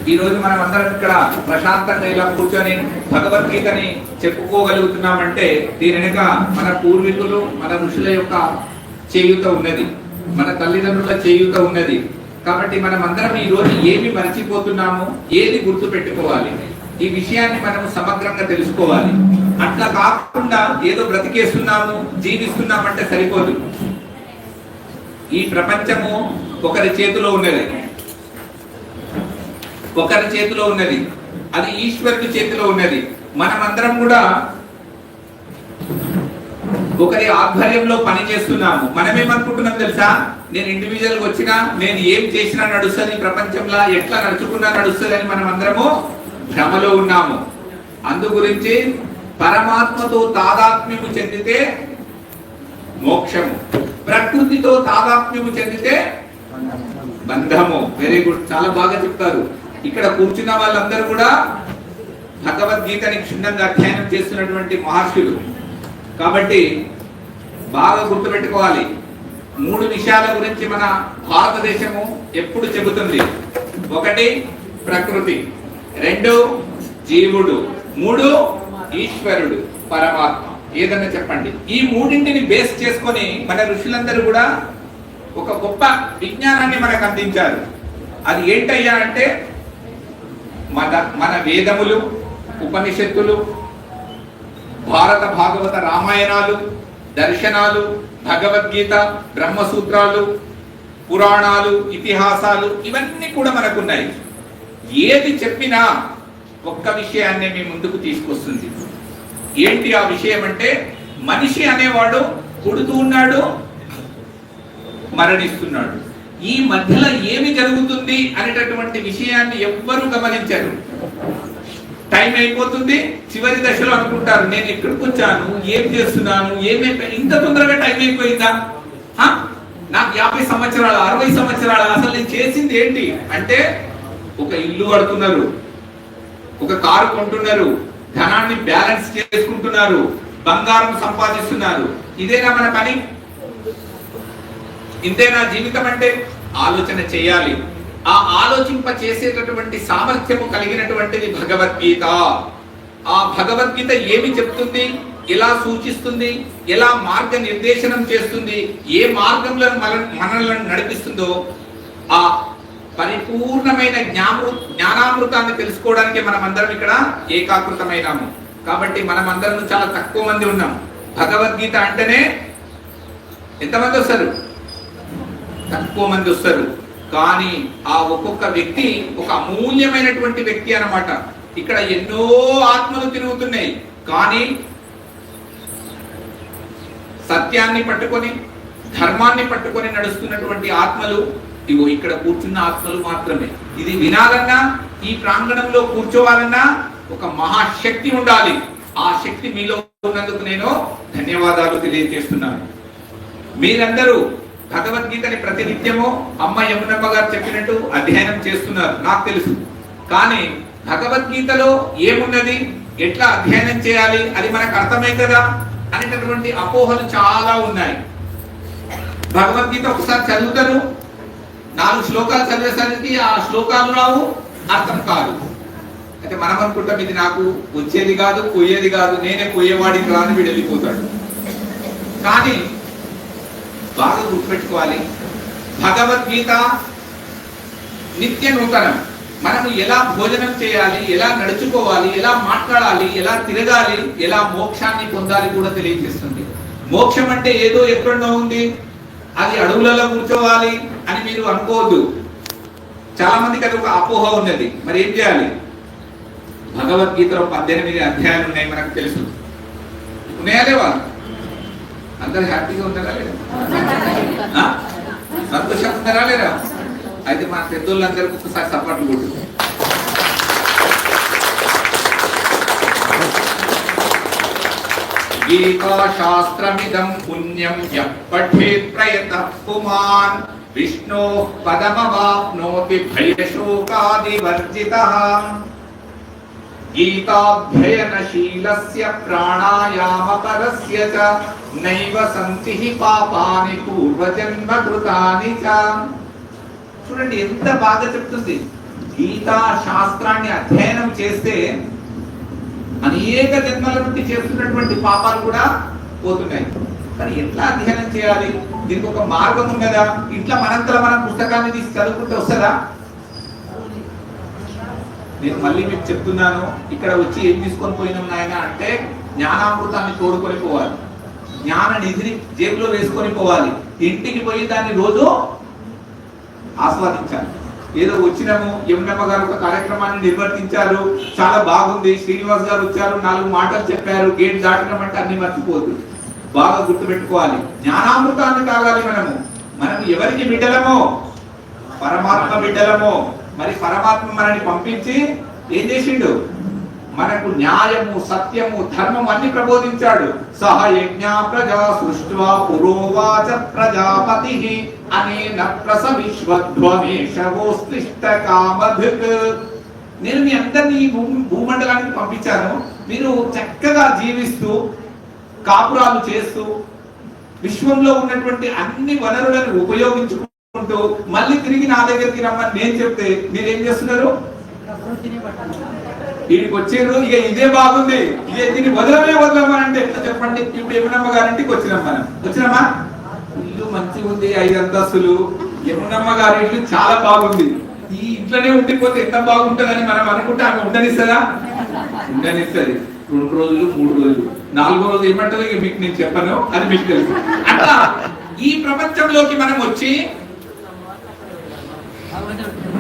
ఈ రోజు మనం అందరం ఇక్కడ ప్రశాంతంగా ఇలా కూర్చొని భగవద్గీతని చెప్పుకోగలుగుతున్నామంటే దీని వెనుక మన పూర్వీకులు మన ఋషుల యొక్క చేయూత ఉన్నది, మన తల్లిదండ్రుల చేయూత ఉన్నది. కాబట్టి మనం అందరం ఈ రోజు ఏమి మర్చిపోతున్నాము, ఏది గుర్తు పెట్టుకోవాలి, ఈ విషయాన్ని మనం సమగ్రంగా తెలుసుకోవాలి. అట్లా కాకుండా ఏదో బ్రతికేస్తున్నాము జీవిస్తున్నామంటే సరిపోదు. ఈ ప్రపంచము ఒకరి చేతిలో ఉన్నది, ఒకరి చేతిలో ఉన్నది, అది ఈశ్వరుడి చేతిలో ఉన్నది. మనమందరం కూడా ఒకరి ఆధ్వర్యంలో పని చేస్తున్నాము. మనమేమనుకుంటున్నాం తెలుసా, నేను ఇండివిజువల్ గా వచ్చినా నేను ఏం చేసినా నడుస్తుంది, ప్రపంచంలో ఎట్లా నడుచుకున్నా నడుస్తుంది అని మనం అందరము భ్రమలో ఉన్నాము. అందు గురించి పరమాత్మతో తాదాత్మ్యము చెందితే మోక్షము, ప్రకృతితో తాదాత్మ్యము చెందితే బంధము. వెరీ గుడ్, చాలా బాగా చెప్తారు. ఇక్కడ కూర్చున్న వాళ్ళందరూ కూడా భగవద్గీతని క్షుణ్ణంగా అధ్యయనం చేస్తున్నటువంటి మహర్షులు. కాబట్టి బాగా గుర్తుపెట్టుకోవాలి. 3 విషయాల గురించి మన భారతదేశము ఎప్పుడు చెబుతుంది. 1 ప్రకృతి, 2 జీవుడు, 3 ఈశ్వరుడు పరమాత్మ. ఏదన్నా చెప్పండి, ఈ 3ంటిని బేస్ చేసుకొని మన ఋషులందరూ కూడా ఒక గొప్ప విజ్ఞానాన్ని మనకు అందించారు. అది ఏంటయ్యా అంటే మన వేదములు, ఉపనిషత్తులు, భారత భాగవత రామాయణాలు, దర్శనాలు, భగవద్గీత, బ్రహ్మసూత్రాలు, పురాణాలు, ఇతిహాసాలు, ఇవన్నీ కూడా మనకున్నాయి. ఏది చెప్పినా ఒక్క విషయాన్ని మీ ముందుకు తీసుకొస్తుంది. ఏంటి ఆ విషయం అంటే, మనిషి అనేవాడు పుడుతూ ఉన్నాడు, మరణిస్తున్నాడు. ఈ మధ్యలో ఏమి జరుగుతుంది అనేటటువంటి విషయాన్ని ఎవ్వరూ గమనించరు. టైం అయిపోతుంది, చివరి దశలో అనుకుంటారు నేను ఎక్కడికి వచ్చాను, ఏం చేస్తున్నాను, ఏమైపోయి ఇంత తొందరగా టైం అయిపోయిందా, నాకు 50 సంవత్సరాలు 60 సంవత్సరాలు, అసలు నేను చేసింది ఏంటి అంటే, ఒక ఇల్లు కడుతున్నారు, ఒక కారు కొంటున్నారు, ధనాన్ని బ్యాలెన్స్ చేసుకుంటున్నారు, బంగారం సంపాదిస్తున్నారు. ఇదేనా మన పని? ఇంతేనా జీవితం అంటే? ఆలోచన చేయాలి. ఆ ఆలోచింప చేసేటటువంటి సామర్థ్యము కలిగినటువంటిది భగవద్గీత. ఆ భగవద్గీత ఏమి చెప్తుంది, ఎలా సూచిస్తుంది, ఎలా మార్గ నిర్దేశనం చేస్తుంది, ఏ మార్గంలో మనల్ని నడిపిస్తుందో ఆ పరిపూర్ణమైన జ్ఞానామృతాన్ని తెలుసుకోవడానికి మనం అందరం ఇక్కడ ఏకాకృతమైనాము. కాబట్టి మనం అందరం చాలా తక్కువ మంది ఉన్నాం. భగవద్గీత అంటేనే ఎంతమంది వస్తారు? తక్కువ మంది వస్తారు. కానీ ఆ ఒక్కొక్క వ్యక్తి ఒక అమూల్యమైనటువంటి వ్యక్తి అన్నమాట. ఇక్కడ ఎన్నో ఆత్మలు తిరుగుతున్నాయి, కానీ సత్యాన్ని పట్టుకొని ధర్మాన్ని పట్టుకొని నడుస్తున్నటువంటి ఆత్మలు ఇగో ఇక్కడ కూర్చున్న ఆత్మలు మాత్రమే. ఇది వినాలన్నా, ఈ ప్రాంగణంలో కూర్చోవాలన్నా ఒక మహాశక్తి ఉండాలి. ఆ శక్తి మీలో ఉన్నందుకు నేను ధన్యవాదాలు తెలియజేస్తున్నాను. మీరందరూ భగవద్గీతని ప్రతినిత్యము అమ్మ యమునమ్మ గారు చెప్పినట్టు అధ్యయనం చేస్తున్నారు, నాకు తెలుసు. కానీ భగవద్గీతలో ఏమున్నది, ఎట్లా అధ్యయనం చేయాలి, అది మనకు అర్థమవుతుందా అనేటటువంటి అపోహలు చాలా ఉన్నాయి. భగవద్గీత ఒకసారి చదువుతారు, 4 శ్లోకాలు చదివేసరికి ఆ శ్లోకాలు రావు, అర్థం కాదు. అయితే మనం అనుకుంటాం ఇది నాకు వచ్చేది కాదు, పోయేది కాదు, నేనే పోయేవాడికి రాని వీడు వెళ్ళిపోతాడు. కానీ బాగా గుర్తుపెట్టుకోవాలి, భగవద్గీత నిత్య నూతనం. మనము ఎలా భోజనం చేయాలి, ఎలా నడుచుకోవాలి, ఎలా మాట్లాడాలి, ఎలా తిరగాలి, ఎలా మోక్షాన్ని పొందాలి కూడా తెలియజేస్తుంది. మోక్షం అంటే ఏదో ఎక్కడో ఉంది, అది అడవులలో కూర్చోవాలి అని మీరు అనుకోవద్దు. చాలా మందికి అది ఒక అపోహ ఉన్నది. మరి ఏం చేయాలి? భగవద్గీతలో 18 అధ్యాయాలు ఉన్నాయి, మనకు తెలుసు. ఉన్నాయా లేవా? అందరు హ్యాపీగా ఉన్నారా లేదా? సంతోషంగా ఉన్నారా లేదా? అయితే మన పెద్దోళ్ళందరికీ ఒకసారి సపోర్ట్ కొట్టు. గీతా శాస్త్రమిదం పుణ్యం యః పఠేత్ ప్రయతః పుమాన్ విష్ణోః పదమవాప్నోతి భయశోకాదివర్జితః. గీతాధ్యయనశీలస్య ప్రాణాయామపరస్య చ నైవ సంతి పాపాని పూర్వజన్మ కృతాని చ. చూడండి ఎంత బాగా చెప్తుంది. గీతా శాస్త్రాన్ని అధ్యయనం చేస్తే అనేక జన్మల నుండి చేస్తున్నటువంటి పాపాలు కూడా పోతున్నాయి. కానీ ఎట్లా అధ్యయనం చేయాలి? దీనికి ఒక మార్గం ఉన్నదా? ఇట్లా మనంతలో మనం పుస్తకాన్ని తీసి చదువుకుంటే వస్తుందా? నేను మళ్ళీ మీకు చెప్తున్నాను, ఇక్కడ వచ్చి ఏం తీసుకొని పోయినాం నాయన అంటే జ్ఞానామృతాన్ని తోడుకొని పోవాలి, జ్ఞాన నిధిని జేబులో వేసుకొని పోవాలి, ఇంటికి పోయి దాన్ని రోజు ఆస్వాదించాలి. ఏదో వచ్చినాము, యమునమ్మ గారు ఒక కార్యక్రమాన్ని నిర్వర్తించారు, చాలా బాగుంది, శ్రీనివాస్ గారు వచ్చారు, 4 మాటలు చెప్పారు, గేట్ దాటినామంటే అన్ని మర్చిపోదు. బాగా గుర్తుపెట్టుకోవాలి, జ్ఞానామృతాన్ని తాగాలి. మనం ఎవరికి బిడ్డలమో? పరమాత్మ బిడ్డలమో. మరి పరమాత్మ మనని పంపించి ఏం చేసిండు? మనకు న్యాయము, సత్యము, ధర్మం అన్ని ప్రబోధించాడు. సహ యజ్ఞ ప్రజా సృష్ట్వా పురోవాచ ప్రజాపతి అనేన ప్రసవిశ్వధ్వమేషవోస్తిష్ట కామధుక్. నేను మీ అందరినీ భూమండలానికి పంపించాను, మీరు చక్కగా జీవిస్తూ కాపురాలు చేస్తూ విశ్వంలో ఉన్నటువంటి అన్ని వనరులను ఉపయోగించుకుంటూ మళ్ళీ తిరిగి నా దగ్గరికి రమ్మని నేను చెప్తే మీరేం చేస్తున్నారు? వీడికి వచ్చారు, ఇక ఇదే బాగుంది, ఇక దీన్ని వదలమని అంటే ఎట్లా చెప్పండి? ఇప్పుడు యమునమ్మ గారింటికి వచ్చినాం, మనం వచ్చినామా? ఇల్లు మంచిగా ఉంది, 5 అంతస్తులు, యమునమ్మ గారి ఇల్లు చాలా బాగుంది, ఈ ఇంట్లోనే ఉండిపోతే ఎంత బాగుంటుందని మనం అనుకుంటే ఆమె ఉండనిస్తుందా? ఉండనిస్తుంది. 2 రోజులు 3 రోజులు, 4వ రోజు ఏమంటారు ఇక మీకు నేను చెప్పను, అది మీకు తెలుసు. అట్లా ఈ ప్రపంచంలోకి మనం వచ్చి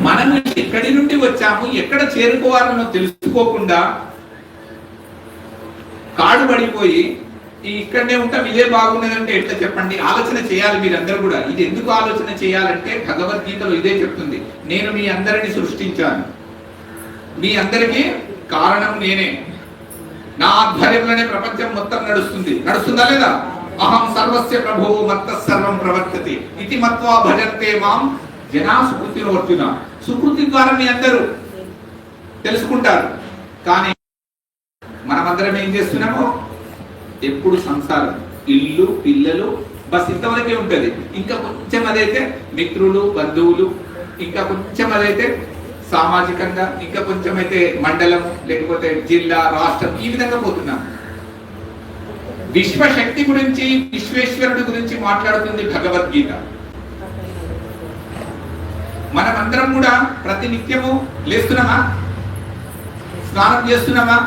మనం ఎక్కడి నుండి వచ్చాము, ఎక్కడ చేరుకోవాలనో తెలుసుకోకుండా కాడు పడిపోయి ఇక్కడనే ఉంటాం, ఇదే బాగున్నదంటే ఎట్లా చెప్పండి? ఆలోచన చేయాలి మీరందరూ కూడా. ఇది ఎందుకు ఆలోచన చేయాలంటే భగవద్గీతలో ఇదే చెప్తుంది, నేను మీ అందరిని సృష్టించాను, మీ అందరికీ కారణం నేనే, నా ఆధ్వర్యంలోనే ప్రపంచం మొత్తం నడుస్తుందా లేదా? అహం సర్వస్య ప్రభువు మత్త సర్వం ప్రవర్తతి ఇది మత్వా భజంతే మాం జనా సుకృతినోర్జున. సుకృతి ద్వారా మీ అందరూ తెలుసుకుంటారు. కానీ మనమందరం ఏం చేస్తున్నాము? ఎప్పుడు సంసారం, ఇల్లు, పిల్లలు, బస్ ఇంతవరకే ఉంటది. ఇంకా కొంచెం అదైతే మిత్రులు, బంధువులు, ఇంకా కొంచెం అదైతే సామాజికంగా, ఇంకా కొంచెం అయితే మండలం, లేకపోతే జిల్లా, రాష్ట్రం, ఈ విధంగా పోతున్నాం. విశ్వశక్తి గురించి, విశ్వేశ్వరుడి గురించి మాట్లాడుతుంది భగవద్గీత. మనమందరం కూడా ప్రతి నిత్యము లేస్తున్నామా, స్నానం చేస్తున్నామా,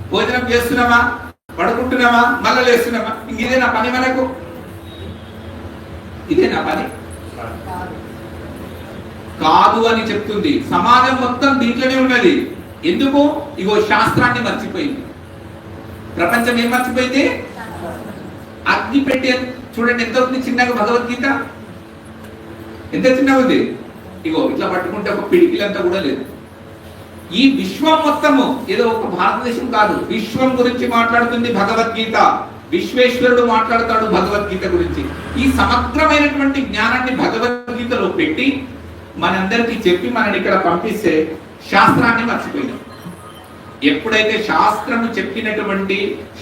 భోజనం చేస్తున్నామా, పడుకుంటున్నామా, మళ్ళా లేస్తున్నామా? ఇదే నా పని, మనకు ఇదే నా పని కాదు అని చెప్తుంది. సమాజం మొత్తం దీంట్లోనే ఉన్నది. ఎందుకు? ఇగో శాస్త్రాన్ని మర్చిపోయింది. ప్రపంచం ఏం మర్చిపోయింది? అగ్ని పెట్టి చూడండి ఎంత ఉంది చిన్నగా, భగవద్గీత ఎంత చిన్నగా ఉంది. ఇగో ఇట్లా పట్టుకుంటే ఒక పిడికిలంతా కూడా లేదు. ఈ విశ్వం మొత్తము, ఏదో ఒక భారతదేశం కాదు, విశ్వం గురించి మాట్లాడుతుంది భగవద్గీత. విశ్వేశ్వరుడు మాట్లాడతాడు భగవద్గీత గురించి. ఈ సమగ్రమైనటువంటి జ్ఞానాన్ని భగవద్గీతలో పెట్టి మనందరికీ చెప్పి మనని ఇక్కడ పంపిస్తే శాస్త్రాన్ని మర్చిపోయినాం. ఎప్పుడైతే శాస్త్రము చెప్పినటువంటి,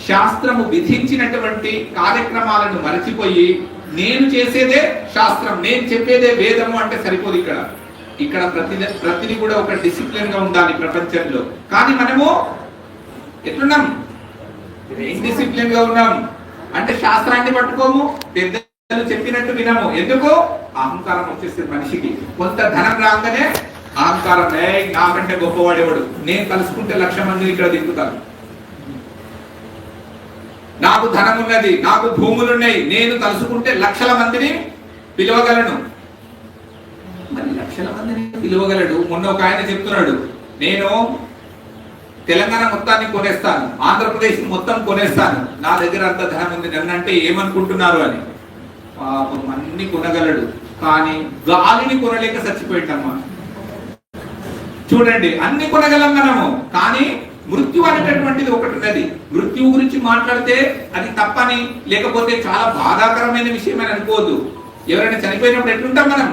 శాస్త్రము విధించినటువంటి కార్యక్రమాలను మరచిపోయి నేను చేసేదే శాస్త్రం, నేను చెప్పేదే వేదము అంటే సరిపోదు. ఇక్కడ ప్రతిది కూడా ఒక డిసిప్లిన్ గా ఉండాలి ప్రపంచంలో. కానీ మనము ఎట్లున్నాం? డిసిప్లిన్ గా ఉన్నాం అంటే శాస్త్రాన్ని పట్టుకోము, పెద్దలు చెప్పినట్టు వినము. ఎందుకు? అహంకారం వచ్చేస్తుంది మనిషికి. కొంత ధనం రాగానే అహంకారం, నాకంటే గొప్పవాడేవాడు, నేను కలుసుకుంటే 1,00,000 మందిని ఇక్కడ దిక్కుతాను, నాకు ధనం ఉన్నది, నాకు భూములున్నాయి, నేను తలుసుకుంటే 1,00,000 మందిని పిలవగలను. మరి 1,00,000 మందిని పిలవగలడు. మొన్న ఒక ఆయన చెప్తున్నాడు, నేను తెలంగాణ మొత్తాన్ని కొనేస్తాను, ఆంధ్రప్రదేశ్ మొత్తం కొనేస్తాను, నా దగ్గర అంత ధనం ఉంది, నన్నంటే ఏమనుకుంటున్నారు అని. పాపం అన్ని కొనగలడు, కానీ గాలిని కొనలేక చచ్చిపోయిందమ్మా. చూడండి, అన్ని కొనగలం మనము, కానీ మృత్యు అనేటటువంటిది ఒకటి ఉన్నది. మృత్యువు గురించి మాట్లాడితే అది తప్పని, లేకపోతే చాలా బాధాకరమైన విషయం అని అనుకోవద్దు. ఎవరైనా చనిపోయినప్పుడు ఎట్లుంటాం మనం?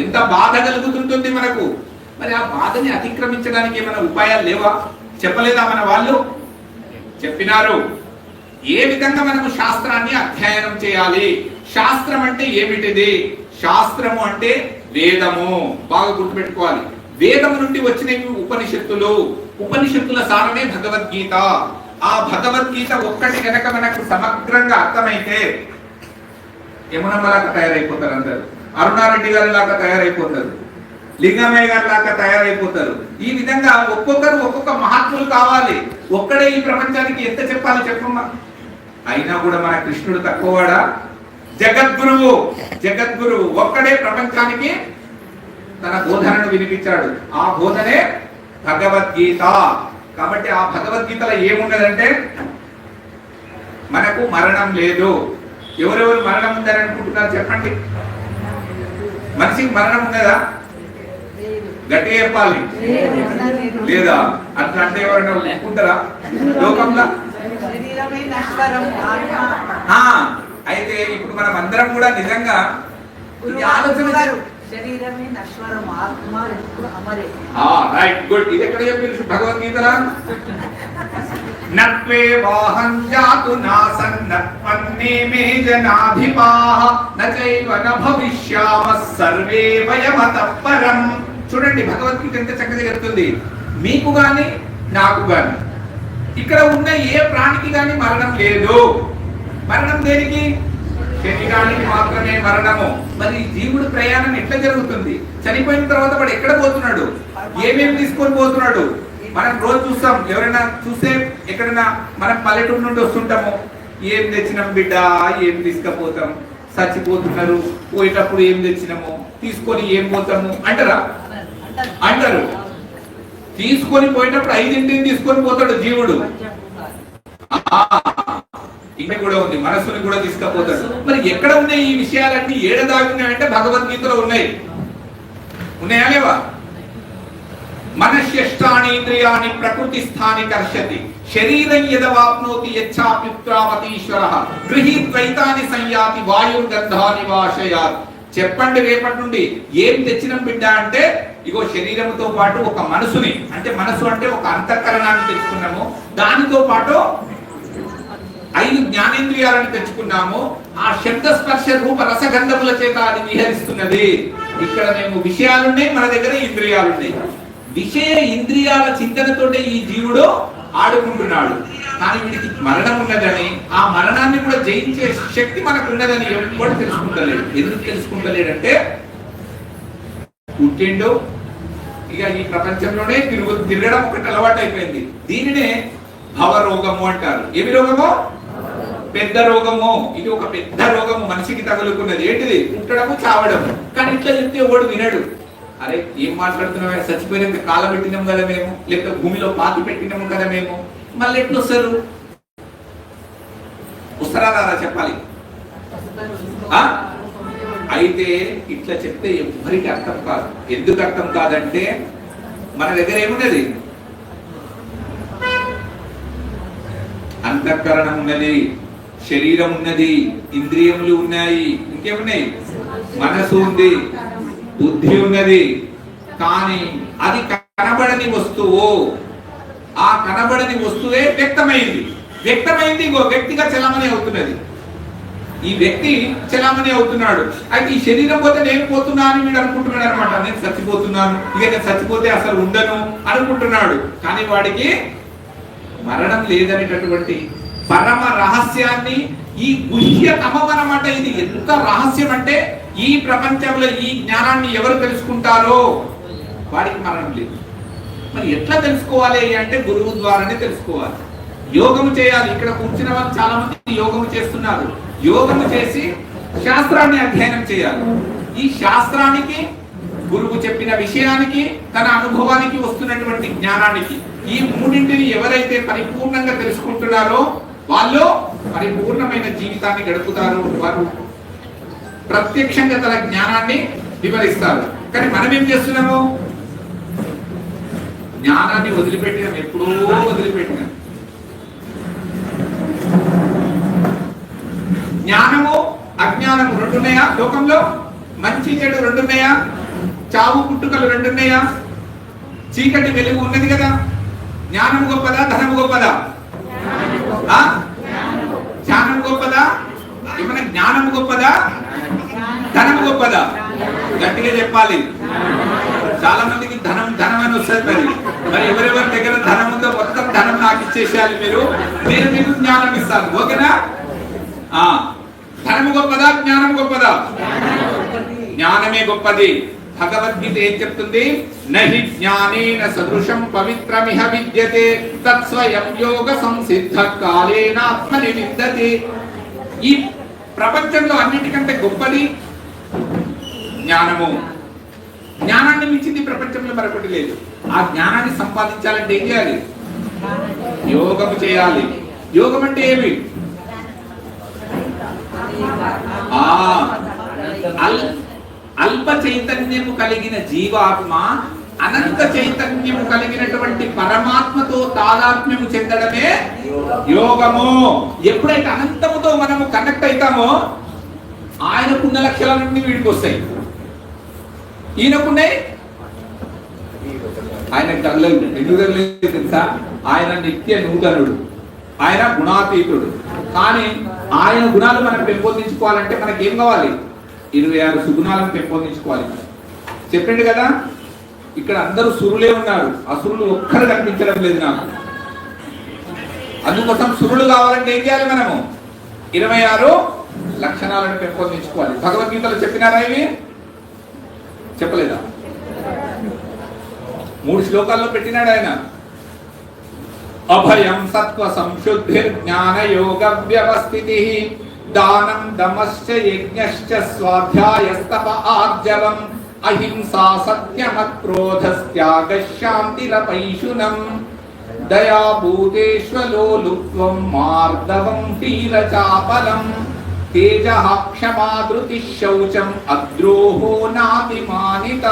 ఎంత బాధ కలుగుతుంటుంది మనకు. మరి ఆ బాధని అతిక్రమించడానికి ఏమైనా ఉపాయాలు లేవా? చెప్పలేదా మన వాళ్ళు? చెప్పినారు. ఏ విధంగా మనము శాస్త్రాన్ని అధ్యయనం చేయాలి? శాస్త్రం అంటే ఏమిటిది? శాస్త్రము అంటే వేదము. బాగా గుర్తుపెట్టుకోవాలి. వేదము నుండి వచ్చినవి ఉపనిషత్తులు. ఉపనిషత్తుల సారమే భగవద్గీత. ఆ భగవద్గీత ఒక్కటి కనుక మనకు సమగ్రంగా అర్థమైతే యమునమ్మ లాగా తయారైపోతారు అందరు, అరుణారెడ్డి గారి లాగా తయారైపోతారు, లింగమయ్య గారి లాగా తయారైపోతారు. ఈ విధంగా ఒక్కొక్కరు ఒక్కొక్క మహాత్ములు కావాలి. ఒక్కడే ఈ ప్రపంచానికి ఎంత చెప్పాలి చెప్పమ్మా. అయినా కూడా మన కృష్ణుడు తక్కువవాడా? జగద్గురువు, జగద్గురువు ఒక్కడే ప్రపంచానికి తన బోధనను వినిపించాడు. ఆ బోధనే భగవద్గీత. కాబట్టి ఆ భగవద్గీతలో ఏమున్నదంటే మనకు మరణం లేదు. ఎవరెవరు మరణం ఉందని అనుకుంటున్నారు చెప్పండి. మనిషికి మరణం ఉన్నదా? గట్టిగా చెప్పాలి. లేదా? అట్లా అంటే ఎవరైనా అనుకుంటారా లోకంలో? అయితే ఇప్పుడు మనం అందరం కూడా నిజంగా ఆలోచన శరీరమే నశ్వరం, ఆత్మ ఎప్పుడు అమరే. Right, good. ఇది ఎక్కడ చెప్పారు భగవద్గీతలో? నత్వే వాహం జాతు నాసన్నత్వన్నే మే జనాధిపాః నచైవ న భవిష్యామః సర్వే వయమతః పరం. చూడండి భగవద్గీత ఎంత చక్కగా చెప్తుంది. మీకు గాని నాకు గాని ఇక్కడ ఉన్న ఏ ప్రాణికి గాని మరణం లేదు. మరణం దేనికి? శరీరానికి మాత్రమే మరణము. మరి జీవుడు ప్రయాణం ఎట్లా జరుగుతుంది? చనిపోయిన తర్వాత వాడు ఎక్కడ పోతున్నాడు? ఏమేమి తీసుకొని పోతున్నాడు? మనం రోజు చూస్తాం. ఎవరైనా చూస్తే ఎక్కడైనా మనం పల్లెటూరు నుండి వస్తుంటాము, ఏం తెచ్చినాం బిడ్డ, ఏం తీసుకుపోతాం, చచ్చిపోతున్నారు, పోయేటప్పుడు ఏం తెచ్చినాము, తీసుకొని ఏం పోతాము అంటారా? అంటారు. తీసుకొని పోయేటప్పుడు 5 తీసుకొని పోతాడు జీవుడు. ఇంకా కూడా ఉంది, మనస్సుని కూడా తీసుకపోతాడు. మరి ఎక్కడ ఉన్నాయి ఈ విషయాలన్నీ? ఏడదాగున్నాయంటే భగవద్గీతలో ఉన్నాయి. ఉన్నాయా లేవా? మనశ్యష్టాని ఇంద్రియాణి ప్రకృతి స్థాని కర్షతి శరీరం యదవాప్నోతి యచ్ఛాప్యుత్రామతీశ్వరః గృహీత్వైతాని సంయాతి వాయుర్గంధాని వాశయాత్. చెప్పండి రేపటి నుండి ఏం తెచ్చినాం బిడ్డ అంటే, ఇగో శరీరంతో పాటు ఒక మనసుని, అంటే మనసు అంటే ఒక అంతఃకరణాన్ని తెచ్చుకున్నాము, దానితో పాటు 5 జ్ఞానేంద్రియాలను తెచ్చుకున్నాము. ఆ శబ్ద స్పర్శ రూప రసగంధముల చేత అది విహరిస్తున్నది. ఇక్కడ మేము విషయాలున్నాయి, మన దగ్గర ఇంద్రియాలున్నాయి. విషయ ఇంద్రియాల చింతనతోటే ఈ జీవుడు ఆడుకుంటున్నాడు. కానీ వీడికి మరణం ఉన్నదని, ఆ మరణాన్ని కూడా జయించే శక్తి మనకు ఉన్నదని ఎప్పుడు తెలుసుకుంటలేడు. ఎందుకు తెలుసుకుంటలేడంటే పుట్టిండు, ఇక ఈ ప్రపంచంలోనే తిరగడం ఒకటి అలవాటు అయిపోయింది. దీనినే భవరోగము అంటారు. ఏమి రోగము? పెద్ద రోగము. ఇది ఒక పెద్ద రోగము మనిషికి తగులుకున్నది. ఏంటిది? పుట్టడము, చావడము. కానీ ఇట్లా చెప్తే ఓడు వినడు. అరే ఏం మాట్లాడుతున్నావా, చచ్చిపోయినాక కాల పెట్టినాము కదా మేము, లేకపోతే భూమిలో పాతి పెట్టినాము కదా మేము, మళ్ళీ ఎట్లు వస్తారు? వస్తారా రారా చెప్పాలి. అయితే ఇట్లా చెప్తే ఎవరికి అర్థం కాదు. ఎందుకు అర్థం కాదంటే మన దగ్గర ఏమున్నది? అంతఃకరణం ఉన్నది, శరీరం ఉన్నది, ఇంద్రియములు ఉన్నాయి, ఇంకేమున్నాయి? మనసు ఉంది, బుద్ధి ఉన్నది. కానీ అది కనబడని వస్తువు. ఆ కనబడని వస్తువే వ్యక్తమైంది. వ్యక్తమైంది ఇంకో వ్యక్తిగా చలామణి అవుతున్నది. ఈ వ్యక్తి చలామణి అవుతున్నాడు. అయితే ఈ శరీరం పోతే నేను పోతున్నా అని వీడు అనుకుంటున్నాడు అనమాట. నేను చచ్చిపోతున్నాను, ఇక నేను చచ్చిపోతే అసలు ఉండను అనుకుంటున్నాడు. కానీ వాడికి మరణం లేదనేటటువంటి పరమ రహస్యాన్ని, ఈ గుహ్యతమం అన్నమాట. ఇది ఎంత రహస్యం అంటే, ఈ ప్రపంచంలో ఈ జ్ఞానాన్ని ఎవరు తెలుసుకుంటారో వాడికి మరణం లేదు. మరి ఎట్లా తెలుసుకోవాలి అంటే గురువు ద్వారానే తెలుసుకోవాలి. యోగము చేయాలి. ఇక్కడ కూర్చున్న వాళ్ళు చాలా మంది యోగము చేస్తున్నారు. యోగము చేసి శాస్త్రాన్ని అధ్యయనం చేయాలి. ఈ శాస్త్రానికి, గురువు చెప్పిన విషయానికి, తన అనుభవానికి వస్తున్నటువంటి జ్ఞానానికి, ఈ మూడింటిని ఎవరైతే పరిపూర్ణంగా తెలుసుకుంటున్నారో వాళ్ళు పరిపూర్ణమైన జీవితాన్ని గడుపుతారు. వారు ప్రత్యక్షంగా తన జ్ఞానాన్ని వివరిస్తారు. కానీ మనం ఏం చేస్తున్నాము? జ్ఞానాన్ని వదిలిపెట్టినాం, ఎప్పుడో వదిలిపెట్టినాం. జ్ఞానము, అజ్ఞానము రెండున్నాయా లోకంలో? మంచి చెడు రెండున్నాయా? చావు పుట్టుకలు రెండున్నాయా? చీకటి వెలుగు ఉన్నది కదా. జ్ఞానము గొప్పదా, ధనము గొప్పదా? జ్ఞానము గొప్పదా? ఏమన్నా జ్ఞానము గొప్పదా, ధనము గొప్పదా? గట్టిగా చెప్పాలి. చాలా మందికి ధనం ధనం అని వస్తుంది. మరి ఎవరెవరి దగ్గర ధనం ఉందో మొత్తం ధనం నాకు ఇచ్చేసేయాలి మీరు, నేను మీకు జ్ఞానం ఇస్తాను. ఓకేనా? ధనము గొప్పదా జ్ఞానం గొప్పదా? జ్ఞానమే గొప్పది. భగవద్గీత ఏం చెప్తుంది? నహి జ్ఞానేన సదృశం పవిత్రమిహ విద్యతే తత్స్వయం యోగ సంసిద్ధ కాలేన ఆత్మని విద్యతే. ఈ ప్రపంచంలో అన్నిటికంటే గొప్పది జ్ఞానము. జ్ఞానాన్ని మించింది ప్రపంచంలో మరొకటి లేదు. ఆ జ్ఞానాన్ని సంపాదించాలంటే ఏం చేయాలి? యోగము చేయాలి. యోగం అంటే ఏమి? అల్ప చైతన్యము కలిగిన జీవాత్మ అనంత చైతన్యము కలిగినటువంటి పరమాత్మతో తాదాత్మ్యము చెందడమే యోగము. ఎప్పుడైతే అనంతముతో మనము కనెక్ట్ అవుతామో ఆయనకున్న లక్షణాలన్నీ వీడికి వస్తాయి. ఈయనకున్నాయి, ఆయన తగలేదు. ఎందుకు తగలేదు తెలుసా? ఆయన నిత్య నూతనుడు, ఆయన గుణాతీతుడు. కానీ ఆయన గుణాలు మనం పెంపొందించుకోవాలంటే మనకి ఏం కావాలి? 26 సుగుణాలను పెంపొందించుకోవాలి. చెప్పండి కదా, ఇక్కడ అందరూ సురులే ఉన్నారు, అసురులు ఒక్కరు కనిపించడం లేదు నాకు. అందుకోసం సురులు కావాలంటే ఏం చేయాలి? మనము 26 లక్షణాలను పెంపొందించుకోవాలి. భగవద్గీతలో చెప్పినారా ఇవి? చెప్పలేదా? 3 శ్లోకాల్లో పెట్టినాడు ఆయన. అభయం సత్వ సంశుద్ధిర్ జ్ఞాన యోగ వ్యవస్థితి దానం దమశ్చ యజ్ఞశ్చ స్వాధ్యాయస్తప ఆర్జవం అహింసా సత్యమక్రోధస్త్యాగ శాంతిరపైశునం దయా భూతేష్వలోలుప్త్వం మార్దవం తీరచాపలం తేజః క్షమా ధృతిః శౌచం అద్రోహో నాతిమానిత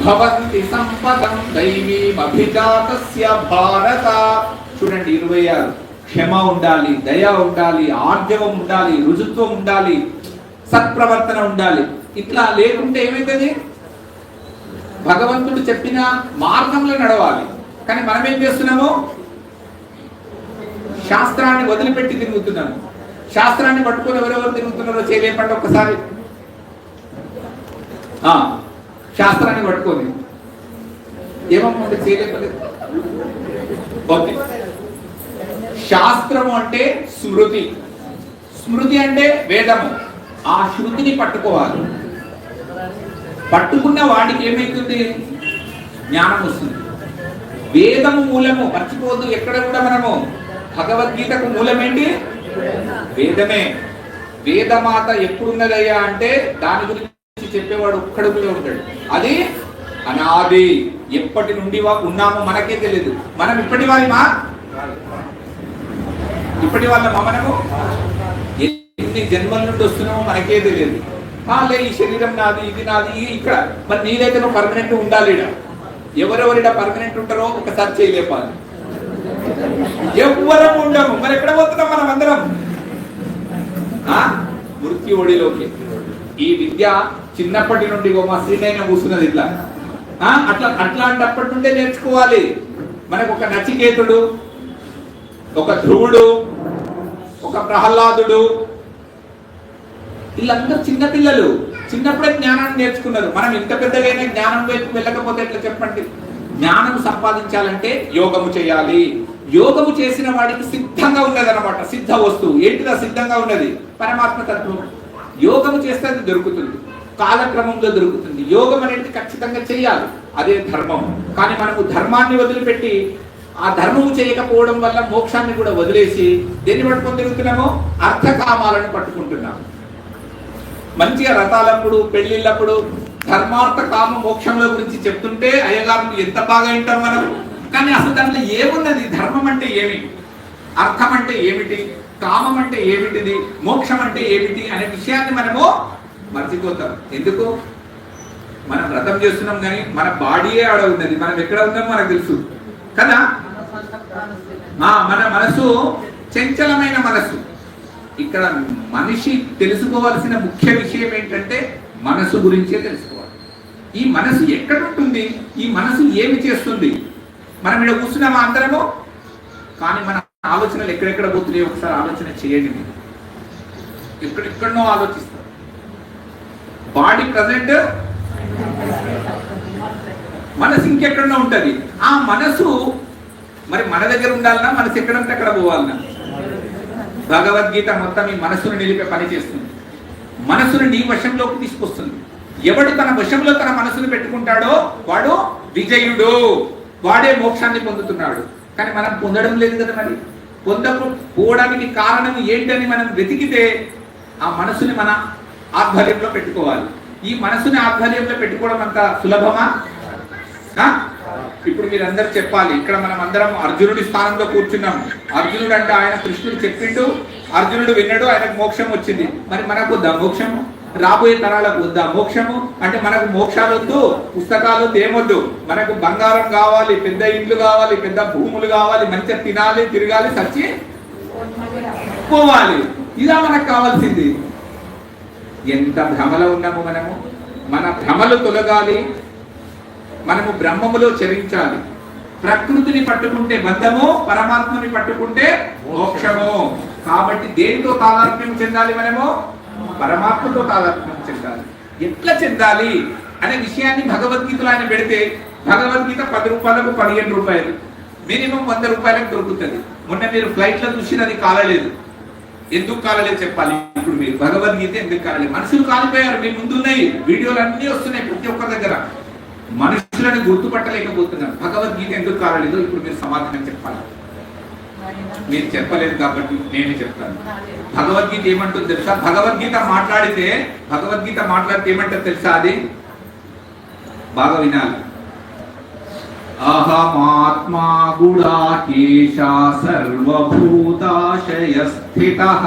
భవంతి సంపదం దైవీమభిజాతస్య భారత. చూడండి 26. క్షమ ఉండాలి, దయ ఉండాలి, ఆర్జవం ఉండాలి, రుజుత్వం ఉండాలి, సత్ప్రవర్తన ఉండాలి. ఇట్లా లేకుంటే ఏమైతుంది? భగవంతుడు చెప్పిన మార్గంలో నడవాలి. కానీ మనం ఏం చేస్తున్నాము? శాస్త్రాన్ని వదిలిపెట్టి తిరుగుతున్నాము. శాస్త్రాన్ని పట్టుకొని ఎవరెవరు తిరుగుతున్నారో చేయలేపండి ఒక్కసారి. శాస్త్రాన్ని పట్టుకొని ఏమన్నా చేయలేపలేదు. ఓకే, శాస్త్రము అంటే స్మృతి, స్మృతి అంటే వేదము. ఆ శృతిని పట్టుకోవాలి. పట్టుకున్న వాడికి ఏమైతుంది? జ్ఞానం వస్తుంది. వేదము మూలము మర్చిపోదు. ఎక్కడ కూడా మనము భగవద్గీతకు మూలమేంటి? వేదమే. వేదమాత ఎప్పుడున్నదయ్యా అంటే దాని గురించి చెప్పేవాడు ఒక్కడు కూడా ఉంటాడు. అది అనాది, ఎప్పటి నుండి ఉన్నామో మనకే తెలియదు. మనం ఇప్పటి వాళ్ళమా? ఇప్పటి వాళ్ళమా? మనము ఎన్ని జన్మల నుండి వస్తున్నామో మనకే తెలియదు. లే ఈ శరీరం నాది, ఇది నాది, ఇక్కడ మరి నీదైతే నువ్వు పర్మనెంట్ ఉండాలి. ఎవరెవరిడా పర్మనెంట్ ఉంటారో ఒకసారి చేయలేపాలి. ఎవ్వరం ఉండము. మరి ఎక్కడ పోతున్నాం మనం అందరం? మృత్యు ఒడిలోకి. ఈ విద్య చిన్నప్పటి నుండి మా శ్రీనైనా కూర్చున్నది ఇట్లా. అట్లాంటప్పటి నుండే నేర్చుకోవాలి. మనకు ఒక నచికేతుడు, ఒక ధ్రువుడు, ఒక ప్రహ్లాదుడు, వీళ్ళందరూ చిన్నపిల్లలు. చిన్నప్పుడే జ్ఞానాన్ని నేర్చుకున్నారు. మనం ఇంత పెద్దగా జ్ఞానం వైపు వెళ్ళకపోతే ఎట్లా చెప్పండి? జ్ఞానం సంపాదించాలంటే యోగము చేయాలి. యోగము చేసిన వాడికి సిద్ధంగా ఉన్నది అనమాట. సిద్ధ వస్తువు ఏంటిదా? సిద్ధంగా ఉన్నది పరమాత్మ తత్వం. యోగము చేస్తే అది దొరుకుతుంది, కాలక్రమంలో దొరుకుతుంది. యోగం అనేది ఖచ్చితంగా చేయాలి, అదే ధర్మం. కానీ మనము ధర్మాన్ని వదిలిపెట్టి ఆ ధర్మము చేయకపోవడం వల్ల మోక్షాన్ని కూడా వదిలేసి దేన్ని పట్టుకొని తిరుగుతున్నామో? అర్థకామాలను పట్టుకుంటున్నాము. మంచిగా రథాలప్పుడు, పెళ్లిళ్ళప్పుడు ధర్మార్థ కామ మోక్షంలో గురించి చెప్తుంటే అయ్యగారు ఎంత బాగా వింటాం మనం. కానీ అసలు దాంట్లో ఏమున్నది? ధర్మం అంటే ఏమిటి, అర్థం అంటే ఏమిటి, కామం అంటే ఏమిటిది, మోక్షం అంటే ఏమిటి అనే విషయాన్ని మనము మర్చిపోతాం. ఎందుకు? మనం వ్రతం చేస్తున్నాం కానీ మన బాడీయే ఆడ ఉన్నది. మనం ఎక్కడ ఉన్నామో మనకు తెలుసు కదా. మన మనసు చంచలమైన మనసు. ఇక్కడ మనిషి తెలుసుకోవాల్సిన ముఖ్య విషయం ఏంటంటే మనసు గురించే తెలుసుకోవాలి. ఈ మనసు ఎక్కడ ఉంటుంది? ఈ మనసు ఏమి చేస్తుంది? మనం ఇక్కడ కూర్చున్నామా అందరము? కానీ మన ఆలోచనలు ఎక్కడెక్కడ పోతున్నాయో ఒకసారి ఆలోచన చేయండి. మీరు ఎక్కడెక్కడనో ఆలోచిస్తారు. బాడీ ప్రజెంట్, మనసు ఇంకెక్కడో ఉంటది. ఆ మనసు మరి మన దగ్గర ఉండాలన్నా మనసు ఎక్కడంటే అక్కడ పోవాలన్నా. భగవద్గీత మొత్తం ఈ మనసును నిలిపే పని చేస్తుంది. మనసును నీ వశంలోకి తీసుకొస్తుంది. ఎవడు తన వశంలో తన మనసును పెట్టుకుంటాడో వాడు విజయుడు, వాడే మోక్షాన్ని పొందుతున్నాడు. కానీ మనం పొందడం లేదు కదా. మరి పొందకపోవడానికి కారణం ఏంటని మనం వెతికితే ఆ మనసుని మన ఆధ్వర్యంలో పెట్టుకోవాలి. ఈ మనసుని ఆధ్వర్యంలో పెట్టుకోవడం అంత సులభమా? ఇప్పుడు మీరందరూ చెప్పాలి. ఇక్కడ మనం అందరం అర్జునుడి స్థానంలో కూర్చున్నాం. అర్జునుడు అంటే ఆయన కృష్ణుడు చెప్పిండు, అర్జునుడు విన్నాడు, ఆయనకు మోక్షం వచ్చింది. మరి మనకు వద్దా మోక్షము? రాబోయే తరాలకు వద్దా మోక్షము? అంటే మనకు మోక్షాలు వద్దు, పుస్తకాలు వద్దు, ఏమొద్దు. మనకు బంగారం కావాలి, పెద్ద ఇండ్లు కావాలి, పెద్ద భూములు కావాలి, మంచిగా తినాలి, తిరగాలి, సచ్చి పోవాలి. ఇదా మనకు కావాల్సింది. ఎంత భ్రమలో ఉన్నాము మనము. మన భ్రమలు తొలగాలి, మనము బ్రహ్మములో చరించాలి. ప్రకృతిని పట్టుకుంటే బంధము, పరమాత్మని పట్టుకుంటే మోక్షము. కాబట్టి దేనితో తాదాత్మ్యం చెందాలి? మనము పరమాత్మతో తాదాత్మ్యం చెందాలి. ఎట్లా చెందాలి అనే విషయాన్ని భగవద్గీతలో ఆయన పెడితే, భగవద్గీత 10 రూపాయలకు 15 రూపాయలు, మినిమం 100 రూపాయలకు దొరుకుతుంది. మొన్న మీరు ఫ్లైట్ లో చూసినది కాలలేదు. ఎందుకు కాలలేదు చెప్పాలి. ఇప్పుడు మీరు భగవద్గీత ఎందుకు కాలలేదు? మనుషులు కాలిపోయారు, మీ ముందున్నాయి, వీడియోలు అన్ని వస్తున్నాయి ప్రతి ఒక్కరి దగ్గర. మనుషులను గుర్తుపట్టలేకపోతున్నారు. భగవద్గీత ఎందుకు కాలలేదు? ఇప్పుడు మీరు సమాధానం చెప్పాలి. మీరు చెప్పలేదు కాబట్టి నేనే చెప్తాను. భగవద్గీత ఏమంటుంది తెలుసా? భగవద్గీత మాట్లాడితే ఏమంటుంది తెలుసా? అది బాగా వినాలి. అహమాత్మా గుడాకేశ సర్వభూతాశయ స్థితః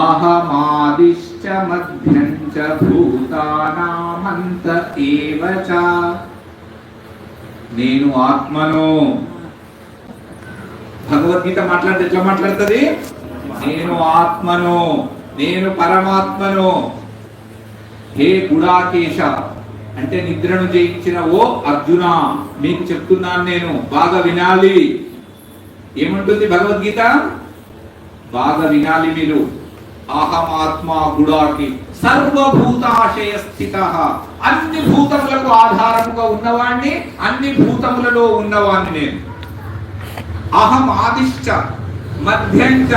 అహమాదిశ్చ మధ్యం చ భూతానామంత ఏవ చ. నేను ఆత్మను. భగవద్గీత మాట్లాడితే ఎట్లా మాట్లాడుతుంది? నేను ఆత్మను, నేను పరమాత్మను. హే గుడాకేశ అంటే నిద్రను జయించిన ఓ అర్జున, మీకు చెప్తున్నాను నేను, బాగా వినాలి. ఏమంటుంది భగవద్గీత? బాగా వినాలి మీరు. అహమాత్మా గుడాకి సర్వభూతాశయ స్థితః. అన్ని భూతములకు ఆధారముగా ఉన్నవాణ్ణి, అన్ని భూతములలో ఉన్నవాణ్ణి నేను. అహం ఆదిశ్చ మధ్యంచ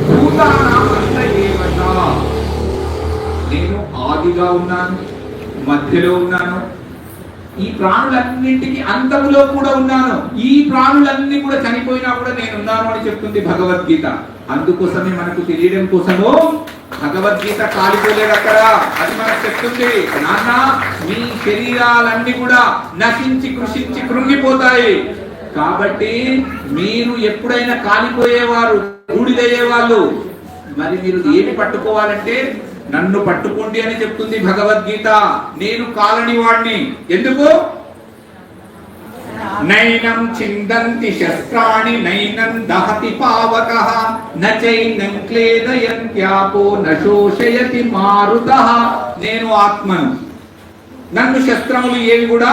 భూతానాం అంత ఏవ చ. నేను ఆదిగా ఉన్నాను, మధ్యలో ఉన్నాను, ఈ ప్రాణులన్నింటికి అంతములో కూడా ఉన్నాను. ఈ ప్రాణులన్నీ కూడా చనిపోయినా కూడా నేను ఉన్నాను అని చెప్తుంది భగవద్గీత. అందుకోసమే మనకు తెలియడం కోసము భగవద్గీత కాలిపోలేదు అక్కడ. అది మనకు చెప్తుంది, నాన్న మీ శరీరాలన్నీ కూడా నశించి కృషించి కృంగిపోతాయి. కాబట్టి మీరు ఎప్పుడైనా కాలిపోయేవారు, బూడిదయ్యేవాళ్ళు, మరి మీరు ఏమి పట్టుకోవాలంటే నన్ను పట్టుకోండి అని చెప్తుంది భగవద్గీత. నేను కాలని వాడిని. ఎందుకు? నైనం చిందంతి శస్త్రాణి నైనం దహతి పావకః నచైనం క్లేదయంత్యాపో నశోషయతి మారుతః. నేను ఆత్మను. నన్ను శస్త్రములు ఏవి కూడా